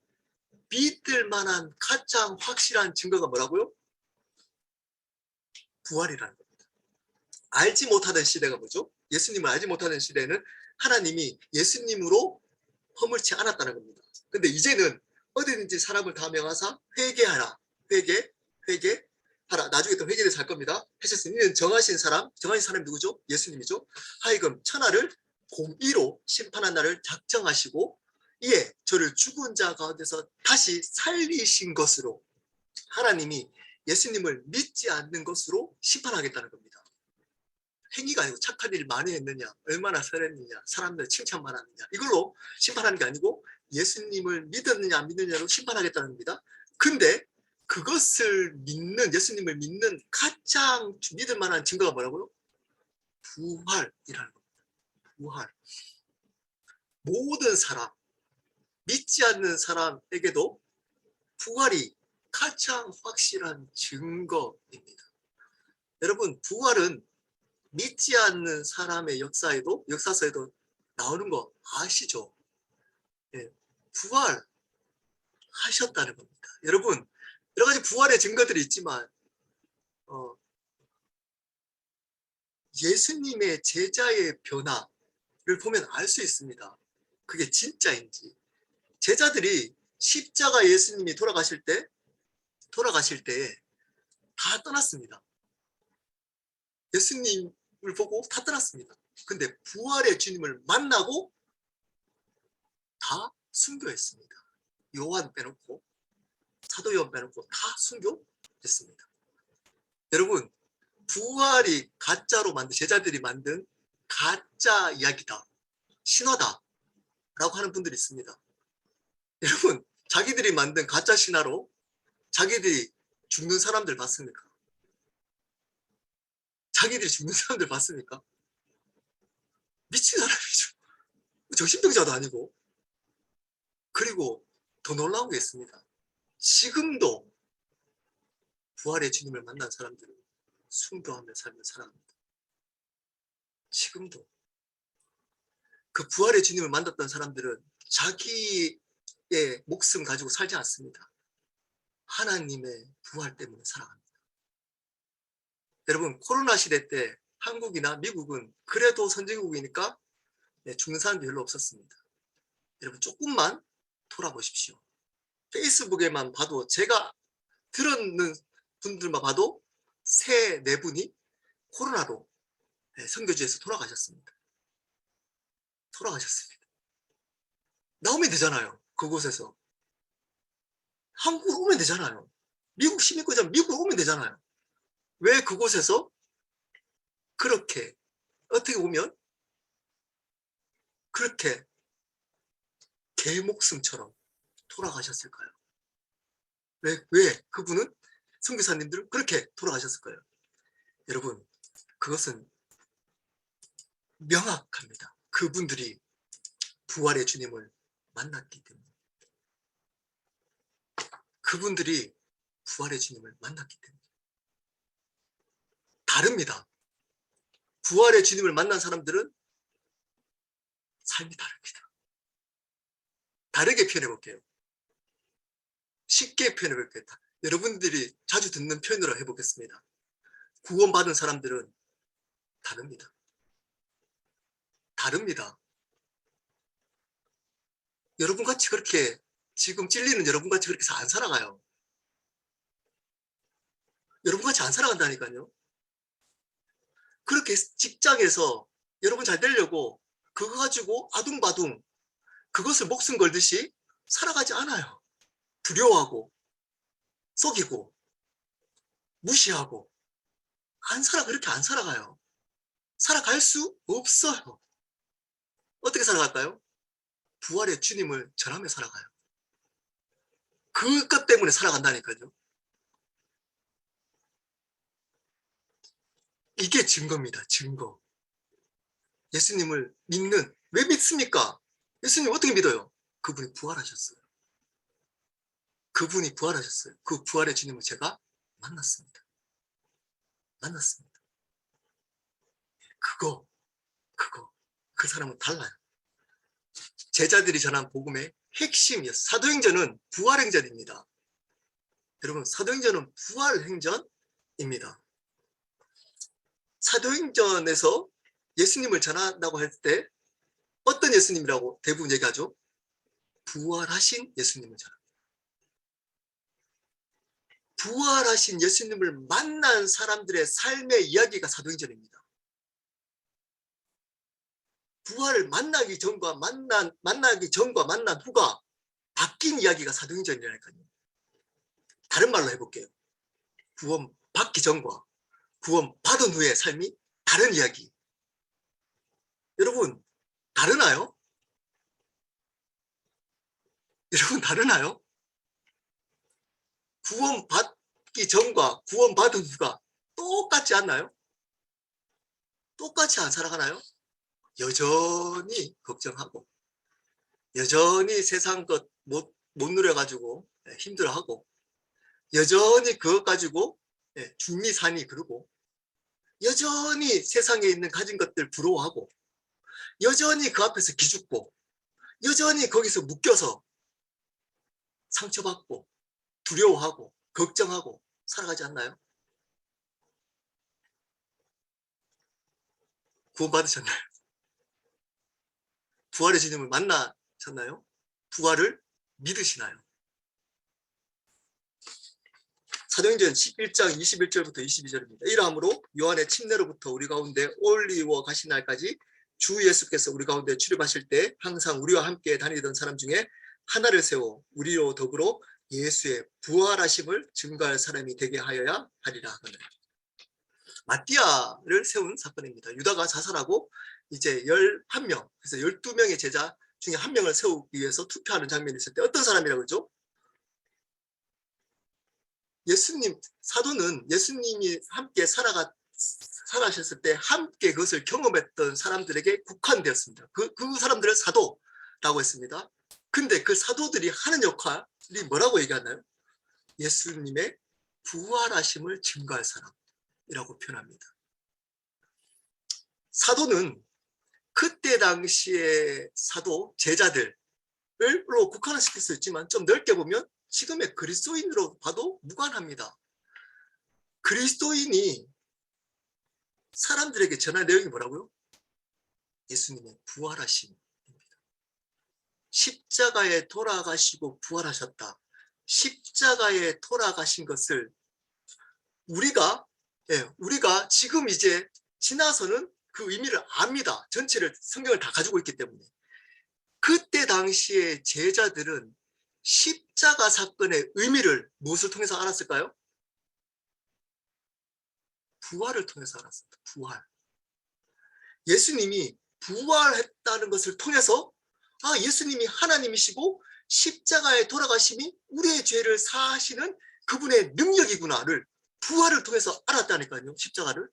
믿을 만한 가장 확실한 증거가 뭐라고요? 부활이라는 겁니다. 알지 못하던 시대가 뭐죠? 예수님을 알지 못하는 시대는 하나님이 예수님으로 허물지 않았다는 겁니다. 근데 이제는 어디든지 사람을 다 명하사 회개하라. 회개하라. 나중에 또 회개에 대해서 할 겁니다. 하셨으니 이는 정하신 사람이 누구죠? 예수님이죠. 하여금 천하를 공의로 심판한 날을 작정하시고 이에 저를 죽은 자 가운데서 다시 살리신 것으로 하나님이 예수님을 믿지 않는 것으로 심판하겠다는 겁니다. 행위가 아니고 착한 일 많이 했느냐, 얼마나 설했느냐, 사람들 칭찬 많았느냐 이걸로 심판하는 게 아니고 예수님을 믿었느냐 안 믿느냐로 심판하겠다는 겁니다. 근데 그것을 믿는, 예수님을 믿는 가장 믿을 만한 증거가 뭐라고요? 부활이라는 겁니다. 부활. 모든 사람, 믿지 않는 사람에게도 부활이 가장 확실한 증거입니다. 여러분 부활은 믿지 않는 사람의 역사서에도 나오는 거 아시죠? 예, 부활하셨다는 겁니다. 여러분 여러 가지 부활의 증거들이 있지만 예수님의 제자의 변화를 보면 알 수 있습니다. 그게 진짜인지. 제자들이 십자가 예수님이 돌아가실 때 다 떠났습니다. 예수님을 보고 다 떠났습니다. 근데 부활의 주님을 만나고 다 순교했습니다. 요한 빼놓고 사도 요한 빼놓고 다 순교했습니다. 여러분 부활이 가짜로 만든, 제자들이 만든 가짜 이야기다, 신화다 라고 하는 분들이 있습니다. 여러분, 자기들이 만든 가짜 신화로 자기들이 죽는 사람들 봤습니까? 자기들이 죽는 사람들 봤습니까? 미친 사람이죠. 정신병자도 아니고. 그리고 더 놀라운 게 있습니다. 지금도 부활의 주님을 만난 사람들은 순교하며 삶을 살아갑니다. 지금도. 그 부활의 주님을 만났던 사람들은 자기의 목숨 가지고 살지 않습니다. 하나님의 부활 때문에 살아갑니다. 여러분, 코로나 시대 때 한국이나 미국은 그래도 선진국이니까 죽는 사람이 별로 없었습니다. 여러분, 조금만 돌아보십시오. 페이스북에만 봐도, 제가 들었는 분들만 봐도 3, 4분이 코로나로 선교지에서 돌아가셨습니다. 돌아가셨습니다. 나오면 되잖아요. 그곳에서. 한국으로 오면 되잖아요. 미국 시민권자면 미국으로 오면 되잖아요. 왜 그곳에서 그렇게, 어떻게 보면 그렇게 개 목숨처럼 돌아가셨을까요? 왜 그분은, 선교사님들은 그렇게 돌아가셨을까요? 여러분, 그것은 명확합니다. 그분들이 부활의 주님을 만났기 때문에. 그분들이 부활의 주님을 만났기 때문에. 다릅니다. 부활의 주님을 만난 사람들은 삶이 다릅니다. 다르게 표현해 볼게요. 쉽게 표현해 볼게요. 여러분들이 자주 듣는 표현으로 해보겠습니다. 구원받은 사람들은 다릅니다. 다릅니다. 여러분같이 그렇게, 지금 찔리는 여러분같이 그렇게 안 살아가요. 여러분같이 안 살아간다니까요. 그렇게 직장에서 여러분 잘 되려고 그거 가지고 아둥바둥 그것을 목숨 걸듯이 살아가지 않아요. 두려워하고 속이고 무시하고 그렇게 안 살아가요. 살아갈 수 없어요. 어떻게 살아갈까요? 부활의 주님을 전하며 살아가요. 그것 때문에 살아간다니까요. 이게 증거입니다. 증거. 예수님을 믿는, 왜 믿습니까? 예수님 어떻게 믿어요? 그분이 부활하셨어요. 그분이 부활하셨어요. 그 부활의 주님을 제가 만났습니다. 만났습니다. 그 사람은 달라요. 제자들이 전한 복음의 핵심이었어요. 사도행전은 부활행전입니다. 여러분, 사도행전은 부활행전입니다. 사도행전에서 예수님을 전한다고 할 때 어떤 예수님이라고 대부분 얘기하죠? 부활하신 예수님을 전합니다. 부활하신 예수님을 만난 사람들의 삶의 이야기가 사도행전입니다. 부활을 만나기 전과 만난 후가 바뀐 이야기가 사도행전이라니까요. 다른 말로 해볼게요. 구원 받기 전과 구원 받은 후의 삶이 다른 이야기. 여러분, 다르나요? 여러분, 다르나요? 구원 받기 전과 구원 받은 후가 똑같지 않나요? 똑같이 안 살아가나요? 여전히 걱정하고, 여전히 세상 것 못 누려가지고 힘들어하고, 여전히 그것 가지고 중리 산이 그러고, 여전히 세상에 있는 가진 것들 부러워하고, 여전히 그 앞에서 기죽고, 여전히 거기서 묶여서 상처받고 두려워하고 걱정하고 살아가지 않나요? 구원받으셨나요? 부활의 주님을 만나셨나요? 부활을 믿으시나요? 사도행전 11장 21절부터 22절입니다. 이러함으로 요한의 침례로부터 우리 가운데 올리워 가신 날까지 주 예수께서 우리 가운데 출입하실 때 항상 우리와 함께 다니던 사람 중에 하나를 세워 우리로 더불어 예수의 부활하심을 증거할 사람이 되게 하여야 하리라. 마띠아를 세운 사건입니다. 유다가 자살하고 이제 11명, 그래서 12명의 제자 중에 한 명을 세우기 위해서 투표하는 장면이 있을 때 어떤 사람이라고 그러죠? 예수님, 사도는 예수님이 함께 살아가셨을 때 함께 그것을 경험했던 사람들에게 국한되었습니다. 그 사람들을 사도라고 했습니다. 근데 그 사도들이 하는 역할이 뭐라고 얘기하나요? 예수님의 부활하심을 증거할 사람이라고 표현합니다. 사도는 그때 당시의 사도, 제자들로 국한을 시킬 수 있지만 좀 넓게 보면 지금의 그리스도인으로 봐도 무관합니다. 그리스도인이 사람들에게 전할 내용이 뭐라고요? 예수님의 부활하심입니다. 십자가에 돌아가시고 부활하셨다. 십자가에 돌아가신 것을 우리가 지금 이제 지나서는 그 의미를 압니다. 전체를 성경을 다 가지고 있기 때문에. 그때 당시에 제자들은 십자가 사건의 의미를 무엇을 통해서 알았을까요? 부활을 통해서 알았습니다. 부활. 예수님이 부활했다는 것을 통해서 예수님이 하나님이시고 십자가에 돌아가심이 우리의 죄를 사하시는 그분의 능력이구나를 부활을 통해서 알았다니까요. 십자가를.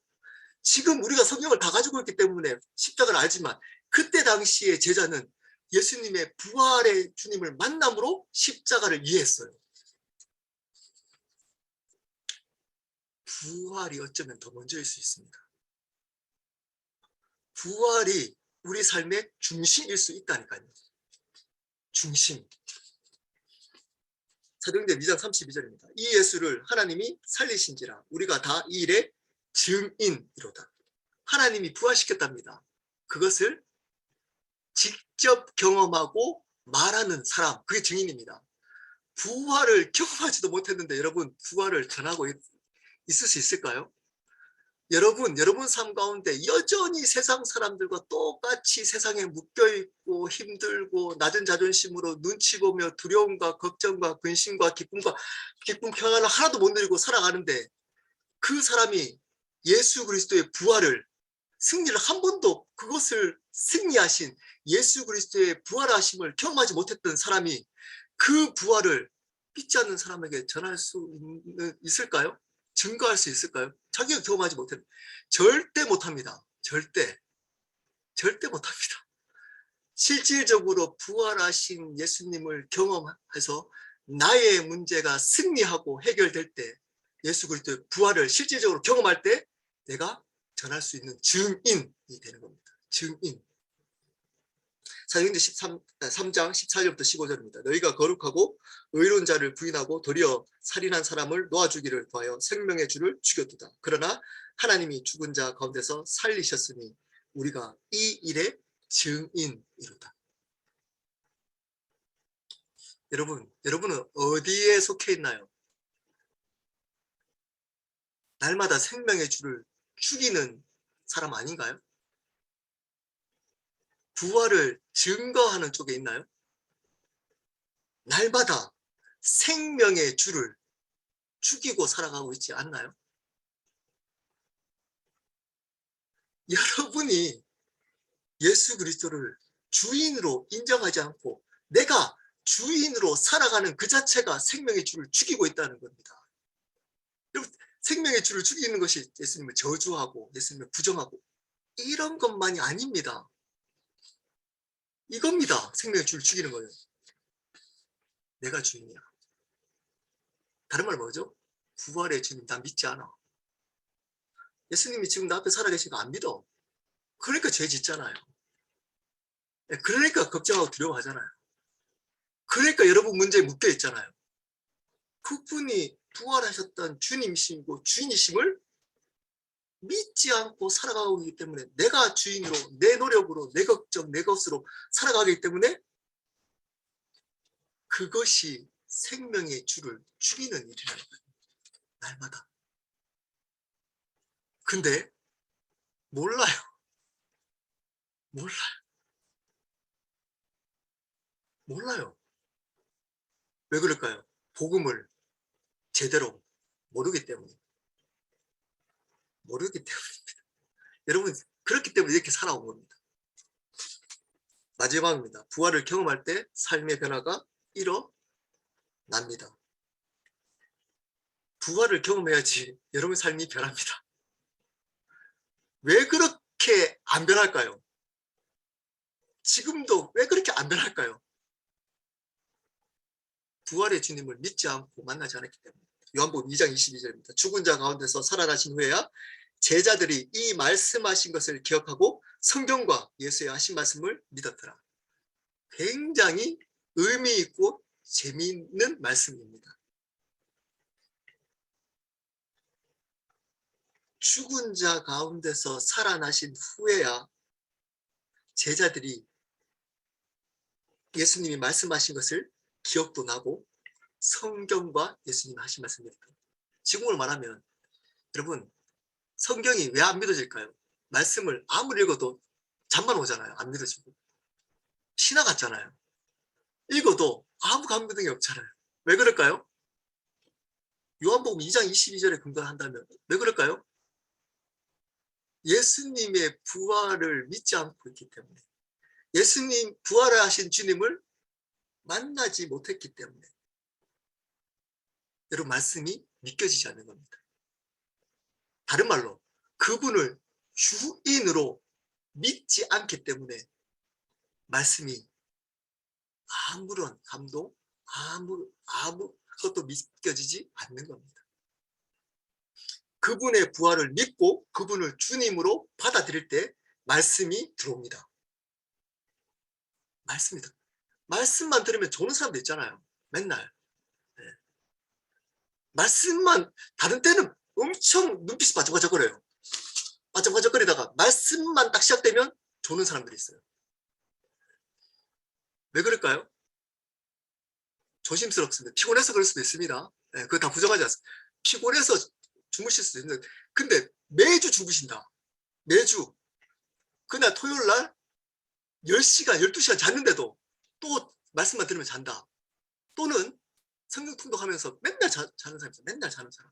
지금 우리가 성경을 다 가지고 있기 때문에 십자가를 알지만 그때 당시의 제자는 예수님의 부활의 주님을 만남으로 십자가를 이해했어요. 부활이 어쩌면 더 먼저일 수 있습니다. 부활이 우리 삶의 중심일 수 있다니까요. 중심. 사도행전 2장 32절입니다. 이 예수를 하나님이 살리신지라 우리가 다 이 일의 증인이로다. 하나님이 부활시켰답니다. 그것을 직접 경험하고 말하는 사람, 그게 증인입니다. 부활을 경험하지도 못했는데 여러분 부활을 전하고 있을 수 있을까요? 여러분 삶 가운데 여전히 세상 사람들과 똑같이 세상에 묶여있고 힘들고 낮은 자존심으로 눈치 보며 두려움과 걱정과 근심과 기쁨 평안을 하나도 못 누리고 살아가는데 그 사람이 예수 그리스도의 부활을 승리를 한 번도 그것을 승리하신 예수 그리스도의 부활하심을 경험하지 못했던 사람이 그 부활을 믿지 않는 사람에게 전할 수 있을까요? 증거할 수 있을까요? 자기가 경험하지 못했는데 절대 못합니다. 절대 못합니다. 실질적으로 부활하신 예수님을 경험해서 나의 문제가 승리하고 해결될 때 예수 그리스도의 부활을 실질적으로 경험할 때 내가 전할 수 있는 증인이 되는 겁니다. 증인. 사도행전 3장 14절부터 15절입니다. 너희가 거룩하고 의로운 자를 부인하고 도리어 살인한 사람을 놓아주기를 구하여 생명의 주를 죽였도다. 그러나 하나님이 죽은 자 가운데서 살리셨으니 우리가 이 일의 증인이로다. 여러분은 어디에 속해 있나요? 날마다 생명의 주를 죽이는 사람 아닌가요? 부활을 증거하는 쪽에 있나요? 날마다 생명의 주를 죽이고 살아가고 있지 않나요? 여러분이 예수 그리스도를 주인으로 인정하지 않고 내가 주인으로 살아가는 그 자체가 생명의 주를 죽이고 있다는 겁니다. 여러분, 생명의 주를 죽이는 것이 예수님을 저주하고 예수님을 부정하고 이런 것만이 아닙니다. 이겁니다. 생명의 주를 죽이는 거예요. 내가 주인이야. 다른 말 뭐죠? 부활의 주님 나 믿지 않아. 예수님이 지금 나 앞에 살아계신 거 안 믿어. 그러니까 죄 짓잖아요. 그러니까 걱정하고 두려워하잖아요. 그러니까 여러분 문제에 묶여 있잖아요. 그분이 부활하셨던 주님이시고 주인이심을 믿지 않고 살아가고 있기 때문에 내가 주인으로 내 노력으로 내 걱정 내 것으로 살아가기 때문에 그것이 생명의 주를 죽이는 일이라는 거예요. 날마다. 근데 몰라요. 몰라요. 왜 그럴까요? 복음을 제대로 모르기 때문에. 모르기 때문입니다. 여러분, 그렇기 때문에 이렇게 살아온 겁니다. 마지막입니다. 부활을 경험할 때 삶의 변화가 일어납니다. 부활을 경험해야지 여러분 삶이 변합니다. 왜 그렇게 안 변할까요? 지금도 왜 그렇게 안 변할까요? 부활의 주님을 믿지 않고 만나지 않았기 때문에. 요한복음 2장 22절입니다. 죽은 자 가운데서 살아나신 후에야 제자들이 이 말씀하신 것을 기억하고 성경과 예수의 하신 말씀을 믿었더라. 굉장히 의미 있고 재미있는 말씀입니다. 죽은 자 가운데서 살아나신 후에야 제자들이 예수님이 말씀하신 것을 기억도 나고 성경과 예수님이 하신 말씀을 믿었다. 지금으로 말하면 여러분, 성경이 왜 안 믿어질까요? 말씀을 아무리 읽어도 잠만 오잖아요. 안 믿어지고. 신화 같잖아요. 읽어도 아무 감동이 없잖아요. 왜 그럴까요? 요한복음 2장 22절에 근거한다면 왜 그럴까요? 예수님의 부활을 믿지 않고 있기 때문에, 예수님 부활을 하신 주님을 만나지 못했기 때문에 여러분, 말씀이 믿겨지지 않는 겁니다. 다른 말로 그분을 주인으로 믿지 않기 때문에 말씀이 아무런 감동, 아무것도 믿겨지지 않는 겁니다. 그분의 부활을 믿고 그분을 주님으로 받아들일 때 말씀이 들어옵니다. 말씀이다. 말씀만 들으면 좋은 사람도 있잖아요. 맨날. 네. 말씀만, 다른 때는 엄청 눈빛이 바짝바짝거려요. 바짝바짝거리다가 말씀만 딱 시작되면 좋은 사람들이 있어요. 왜 그럴까요? 조심스럽습니다. 피곤해서 그럴 수도 있습니다. 네, 그거 다 부정하지 않습니다. 피곤해서 주무실 수도 있는데, 근데 매주 주무신다. 매주. 그날 토요일 날 10시간, 12시간 잤는데도 또 말씀만 들으면 잔다. 또는 성경 통독하면서 맨날 자는 사람 있어요. 맨날 자는 사람.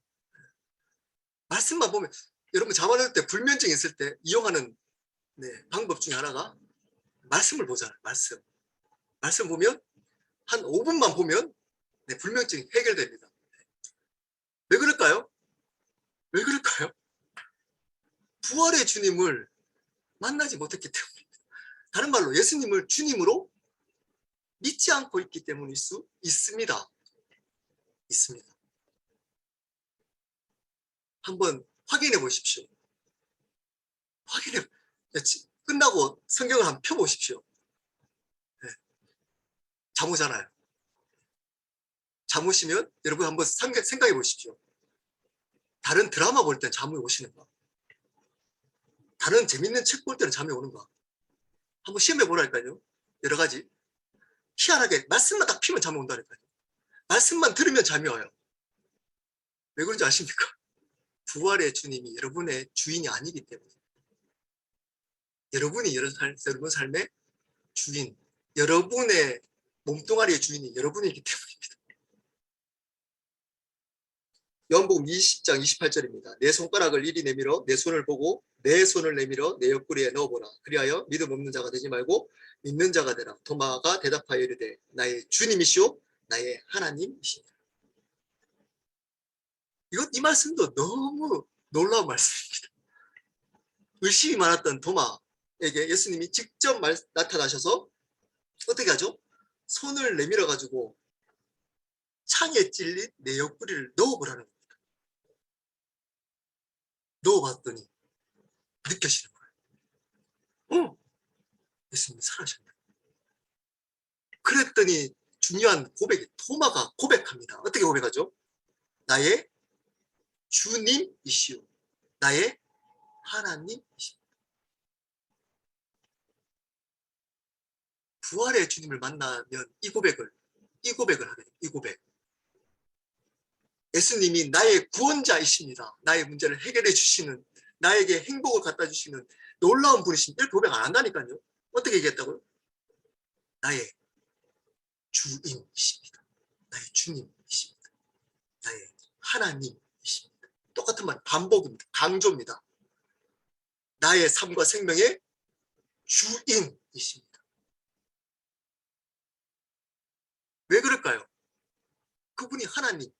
말씀만 보면, 여러분 잠 안 올 때 불면증 있을 때 이용하는 방법 중에 하나가 말씀을 보잖아요. 말씀 보면 한 5분만 보면 불면증이 해결됩니다. 왜 그럴까요? 왜 그럴까요? 부활의 주님을 만나지 못했기 때문입니다. 다른 말로 예수님을 주님으로 믿지 않고 있기 때문일 수 있습니다. 있습니다. 한번 확인해 보십시오. 끝나고 성경을 한번 펴보십시오. 네. 잠 오잖아요. 잠 오시면 여러분 한번 생각해 보십시오. 다른 드라마 볼 때는 잠이 오시는가? 다른 재밌는 책 볼 때는 잠이 오는가? 한번 시험해 보라니까요. 여러 가지. 희한하게 말씀만 딱 피면 잠이 온다니까요. 말씀만 들으면 잠이 와요. 왜 그런지 아십니까? 부활의 주님이 여러분의 주인이 아니기 때문에. 여러분이 여러분 삶의 주인, 여러분의 몸뚱아리의 주인이 여러분이기 때문입니다. 요한복음 20장 28절입니다. 내 손가락을 이리 내밀어 내 손을 보고 내 손을 내밀어 내 옆구리에 넣어보라. 그리하여 믿음 없는 자가 되지 말고 믿는 자가 되라. 도마가 대답하여 이르되 나의 주님이시오 나의 하나님이시니라. 이 말씀도 너무 놀라운 말씀입니다. 의심이 많았던 도마에게 예수님이 직접 나타나셔서 어떻게 하죠? 손을 내밀어 가지고 창에 찔린 내 옆구리를 넣어보라는 겁니다. 넣어봤더니 느껴지는 거예요. 예수님이 살아셨네. 그랬더니 중요한 고백이, 도마가 고백합니다. 어떻게 고백하죠? 나의 주님이시오 나의 하나님이시오. 부활의 주님을 만나면 이 고백을 하게 돼요. 이 고백. 예수님이 나의 구원자이십니다. 나의 문제를 해결해 주시는, 나에게 행복을 갖다 주시는 놀라운 분이십니다. 이렇게 고백 안 한다니까요. 어떻게 얘기했다고요? 나의 주인이십니다. 나의 주님이십니다. 나의 하나님이십니다. 똑같은 말, 반복입니다. 강조입니다. 나의 삶과 생명의 주인이십니다. 왜 그럴까요? 그분이 하나님.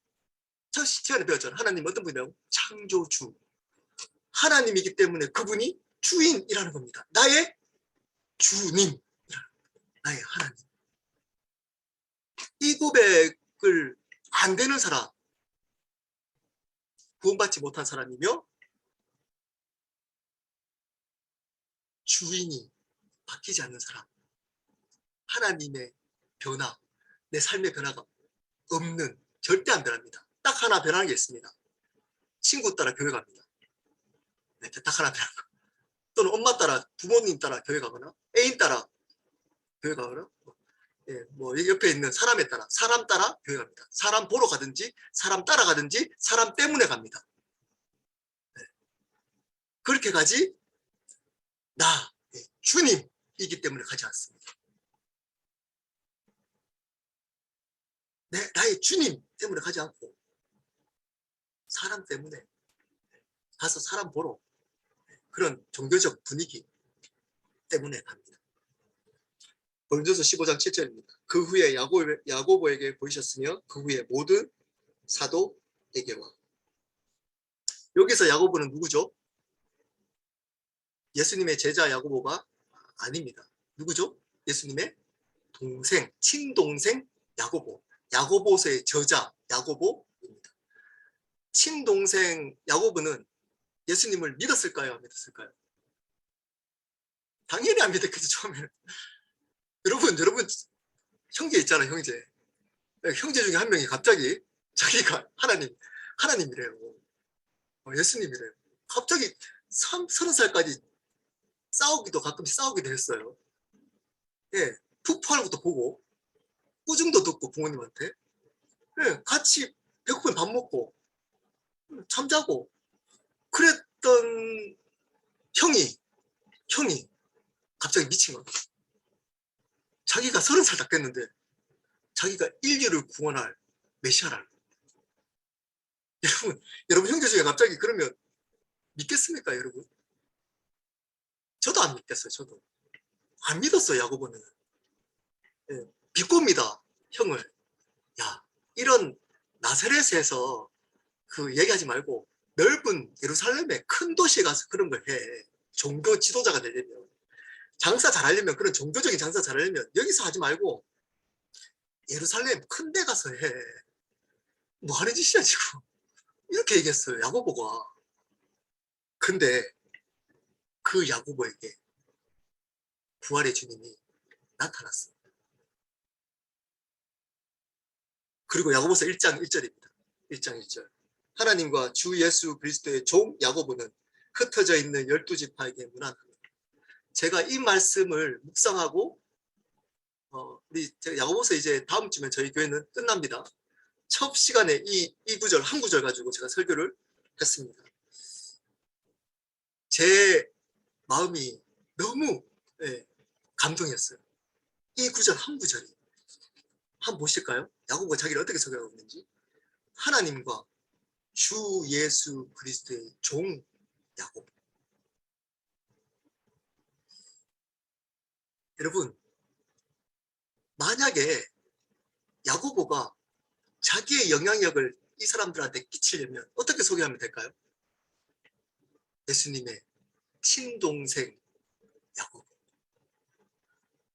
첫 시간에 배웠잖아요. 하나님 어떤 분이라고? 창조주. 하나님이기 때문에 그분이 주인이라는 겁니다. 나의 주님. 나의 하나님. 이 고백을 안 되는 사람, 구원받지 못한 사람이며 주인이 바뀌지 않는 사람, 하나님의 변화, 내 삶의 변화가 없는, 절대 안 변합니다. 딱 하나 변하는 게 있습니다. 친구 따라 교회 갑니다. 네, 딱 하나 변하는 거. 또는 엄마 따라, 부모님 따라 교회 가거나 애인 따라 교회 가거나 예, 뭐 옆에 있는 사람에 따라, 사람 따라 교회 갑니다. 사람 보러 가든지 사람 따라가든지 사람 때문에 갑니다. 네. 그렇게 가지 나, 예, 주님이기 때문에 가지 않습니다. 나의 주님 때문에 가지 않고 사람 때문에 가서 사람 보러, 그런 종교적 분위기 때문에 갑니다. 고린도서 15장 7절입니다. 그 후에 야고보에게 보이셨으며 그 후에 모든 사도에게와. 여기서 야고보는 누구죠? 예수님의 제자 야고보가 아닙니다. 누구죠? 예수님의 동생, 친동생 야고보. 야고보서의 저자 야고보입니다. 친동생 야고보는 예수님을 믿었을까요? 안 믿었을까요? 당연히 안 믿었겠죠, 처음에는. 여러분 형제 있잖아요, 형제. 형제 중에 한 명이 갑자기 자기가 하나님이래요. 예수님이래요. 갑자기 30살까지 가끔씩 싸우기도 했어요. 예, 푸푸하는 것도 보고, 꾸중도 듣고 부모님한테. 예, 같이 배고프면 밥 먹고, 잠자고, 그랬던 형이 갑자기 미친 거예요. 자기가 30살 다 깼는데, 자기가 인류를 구원할 메시아라는 거예요. 여러분 형제 중에 갑자기 그러면 믿겠습니까, 여러분? 저도 안 믿겠어요, 저도. 안 믿었어요, 야고보는. 예, 비꼬입니다, 형을. 야, 이런 나사렛에서 그 얘기하지 말고 넓은 예루살렘의 큰 도시에 가서 그런 걸 해. 종교 지도자가 되려면. 장사 잘하려면, 그런 종교적인 장사 잘하려면 여기서 하지 말고 예루살렘 큰 데 가서 해. 뭐 하는 짓이야, 지금. 이렇게 얘기했어요, 야고보가. 근데 그 야고보에게 부활의 주님이 나타났어요. 그리고 야고보서 1장 1절입니다. 1장 1절. 하나님과 주 예수 그리스도의 종 야고보는 흩어져 있는 12지파에게 문안합니다. 제가 이 말씀을 묵상하고 우리 야고보서 이제 다음 주면 저희 교회는 끝납니다. 첫 시간에 이 구절 한 구절 가지고 제가 설교를 했습니다. 제 마음이 너무 감동이었어요. 이 구절 한 구절이. 한번 보실까요? 야고보가 자기를 어떻게 소개하고 있는지. 하나님과 주 예수 그리스도의 종 야고보. 여러분, 만약에 야고보가 자기의 영향력을 이 사람들한테 끼치려면 어떻게 소개하면 될까요? 예수님의 친동생 야고보.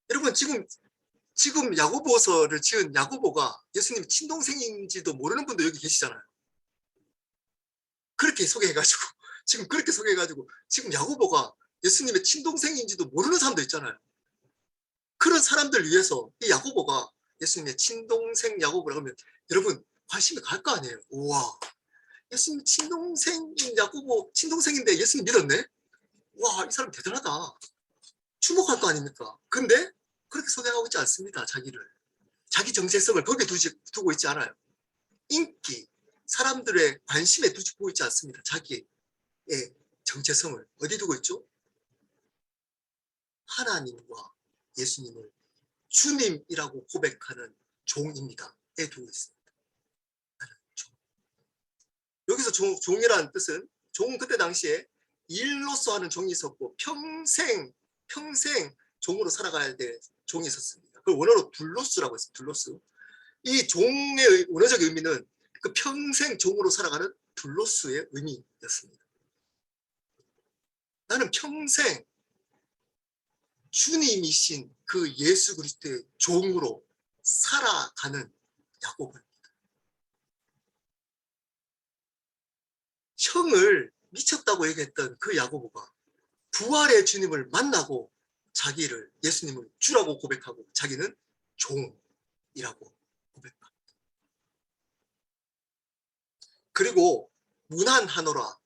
여러분, 지금 야고보서를 지은 야고보가 예수님의 친동생인지도 모르는 분도 여기 계시잖아요. 그렇게 소개해가지고 지금 야고보가 예수님의 친동생인지도 모르는 사람도 있잖아요. 그런 사람들 위해서 이 야고보가 예수님의 친동생 야고보라고 하면 여러분 관심이 갈 거 아니에요. 우와, 예수님 친동생인 야고보, 친동생인데 예수님 믿었네? 와, 이 사람 대단하다. 주목할 거 아닙니까? 근데 그렇게 소개하고 있지 않습니다. 자기 정체성을 거기에 두고 있지 않아요. 인기, 사람들의 관심에 두고 있지 않습니다. 자기의 정체성을 어디 두고 있죠? 하나님과 예수님을 주님이라고 고백하는 종입니다.에 두고 있습니다. 종. 여기서 종이라는 뜻은, 종은 그때 당시에 일로서 하는 종이 있었고 평생 종으로 살아가야 될 종이 있었습니다. 그걸 원어로 둘로스라고 했어요. 둘로스. 이 종의 원어적 의미는 그 평생 종으로 살아가는 둘로스의 의미였습니다. 나는 평생 주님이신 그 예수 그리스도의 종으로 살아가는 야고보입니다. 형을 미쳤다고 얘기했던 그 야고보가 부활의 주님을 만나고 자기를 예수님을 주라고 고백하고 자기는 종이라고 고백합니다. 그리고 문안하노라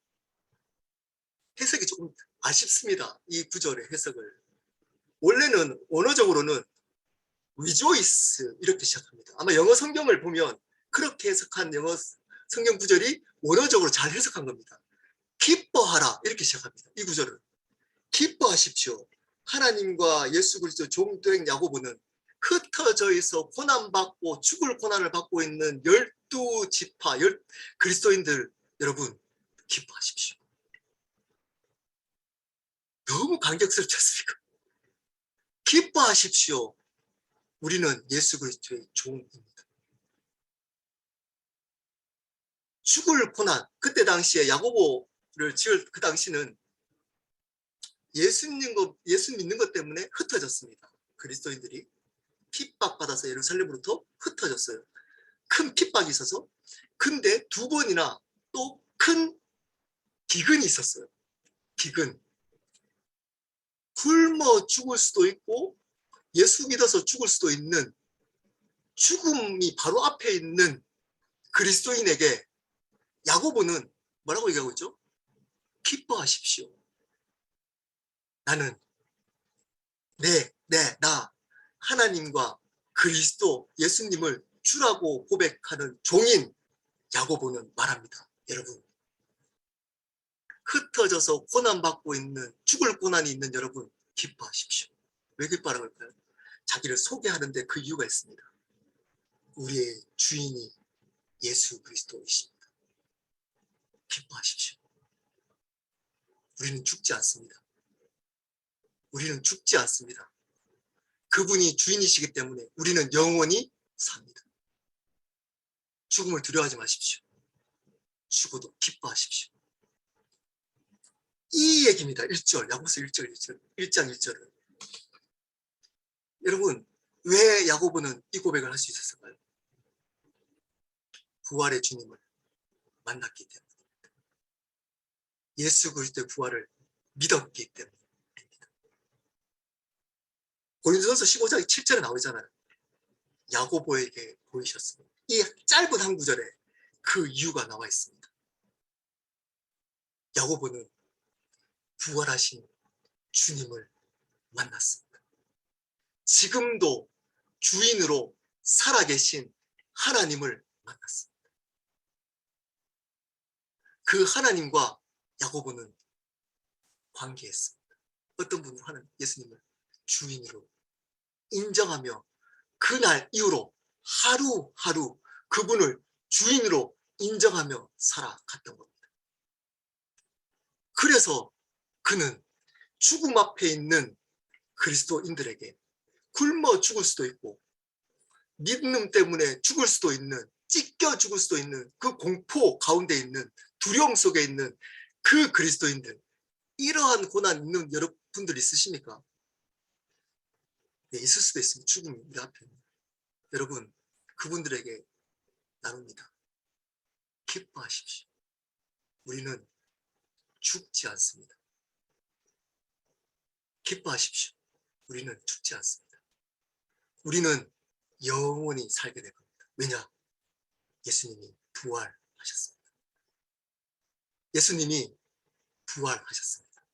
해석이 조금 아쉽습니다. 이 구절의 해석을. 원래는 원어적으로는 rejoice 이렇게 시작합니다. 아마 영어 성경을 보면 그렇게 해석한 영어 성경 구절이 원어적으로 잘 해석한 겁니다. 기뻐하라 이렇게 시작합니다. 이 구절은 기뻐하십시오. 하나님과 예수 그리스도 종된 야고보는 흩어져 있어 고난받고 죽을 고난을 받고 있는 12지파 그리스도인들 여러분 기뻐하십시오. 너무 감격스럽지 않습니까? 기뻐하십시오. 우리는 예수 그리스도의 종입니다. 죽을 고난, 그때 당시에 야고보를 지을 그 당시는 예수 믿는 것 때문에 흩어졌습니다. 그리스도인들이 핍박받아서 예루살렘으로부터 흩어졌어요. 큰 핍박이 있어서. 근데 두 번이나 또 큰 기근이 있었어요. 기근. 굶어 죽을 수도 있고 예수 믿어서 죽을 수도 있는 죽음이 바로 앞에 있는 그리스도인에게 야고보는 뭐라고 얘기하고 있죠? 기뻐하십시오. 나는 나 하나님과 그리스도 예수님을 주라고 고백하는 종인 야고보는 말합니다. 여러분 흩어져서 고난받고 있는 죽을 고난이 있는 여러분 기뻐하십시오. 왜 기뻐하는 걸까요? 자기를 소개하는데 그 이유가 있습니다. 우리의 주인이 예수 그리스도이십니다. 기뻐하십시오. 우리는 죽지 않습니다. 우리는 죽지 않습니다. 그분이 주인이시기 때문에 우리는 영원히 삽니다. 죽음을 두려워하지 마십시오. 죽어도 기뻐하십시오. 이 얘기입니다. 1절, 야고보서 1장 1절은. 여러분, 왜 야고보는 이 고백을 할 수 있었을까요? 부활의 주님을 만났기 때문입니다. 예수 그리스도의 부활을 믿었기 때문입니다. 고린도전서 15장 7절에 나오잖아요. 야고보에게 보이셨습니다. 이 짧은 한 구절에 그 이유가 나와 있습니다. 야고보는 부활하신 주님을 만났습니다. 지금도 주인으로 살아계신 하나님을 만났습니다. 그 하나님과 야고보는 관계했습니다. 어떤 분은 예수님을 주인으로 인정하며 그날 이후로 하루하루 그분을 주인으로 인정하며 살아갔던 겁니다. 그래서 그는 죽음 앞에 있는 그리스도인들에게 굶어 죽을 수도 있고 믿음 때문에 죽을 수도 있는 찢겨 죽을 수도 있는 그 공포 가운데 있는 두려움 속에 있는 그 그리스도인들 이러한 고난 있는 여러분들 있으십니까? 네, 있을 수도 있습니다. 죽음이 우리 앞에 여러분 그분들에게 나눕니다. 기뻐하십시오. 우리는 죽지 않습니다. 기뻐하십시오. 우리는 죽지 않습니다. 우리는 영원히 살게 될 겁니다. 왜냐? 예수님이 부활하셨습니다. 예수님이 부활하셨습니다.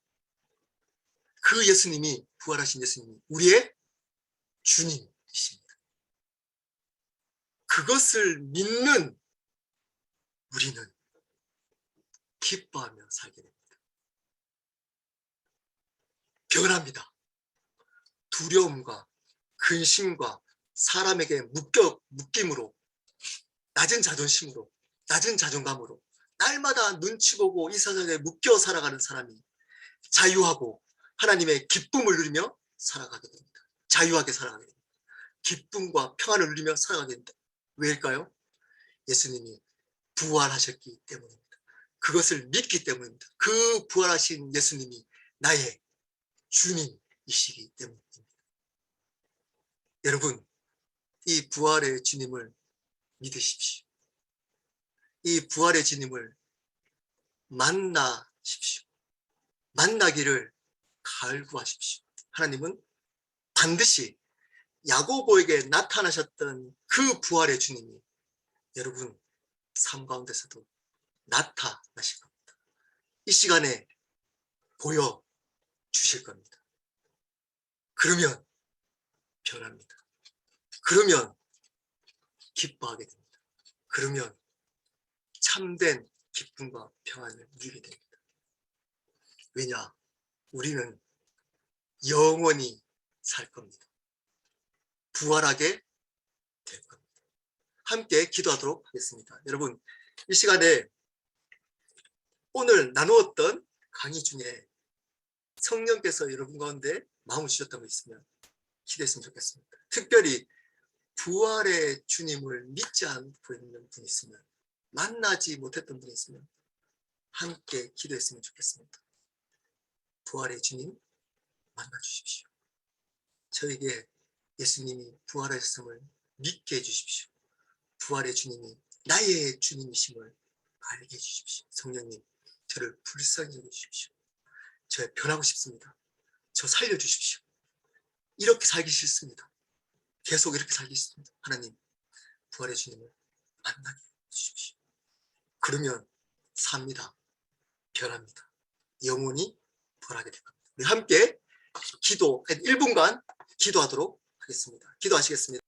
그 예수님이 부활하신 예수님이 우리의 주님이십니다. 그것을 믿는 우리는 기뻐하며 살게 됩니다. 변합니다. 두려움과 근심과 사람에게 묶임으로 낮은 자존심으로 낮은 자존감으로 날마다 눈치 보고 이 세상에 묶여 살아가는 사람이 자유하고 하나님의 기쁨을 누리며 살아가게 됩니다. 자유하게 살아가게 됩니다. 기쁨과 평안을 누리며 살아가게 됩니다. 왜일까요? 예수님이 부활하셨기 때문입니다. 그것을 믿기 때문입니다. 그 부활하신 예수님이 나의 주님이시기 때문입니다. 여러분, 이 부활의 주님을 믿으십시오. 이 부활의 주님을 만나십시오. 만나기를 갈구하십시오. 하나님은 반드시 야고보에게 나타나셨던 그 부활의 주님이 여러분 삶 가운데서도 나타나실 겁니다. 이 시간에 보여주실 겁니다. 그러면 변합니다. 그러면 기뻐하게 됩니다. 그러면 참된 기쁨과 평안을 누리게 됩니다. 왜냐? 우리는 영원히 살 겁니다. 부활하게 될 겁니다. 함께 기도하도록 하겠습니다. 여러분, 이 시간에 오늘 나누었던 강의 중에 성령께서 여러분 가운데 마음을 주셨던 거 있으면 기도했으면 좋겠습니다. 특별히 부활의 주님을 믿지 않고 있는 분이 있으면, 만나지 못했던 분이 있으면 함께 기도했으면 좋겠습니다. 부활의 주님 만나 주십시오. 저에게 예수님이 부활하셨음을 믿게 해주십시오. 부활의 주님이 나의 주님이심을 알게 해주십시오. 성령님, 저를 불쌍히 여겨주십시오. 저 변하고 싶습니다. 저 살려주십시오. 이렇게 살기 싫습니다. 계속 이렇게 살기 싫습니다. 하나님, 부활의 주님을 만나게 해주십시오. 그러면 삽니다. 변합니다. 영원히 부활하게 될 겁니다. 우리 함께 기도 1분간 기도하도록 하겠습니다. 기도하시겠습니다.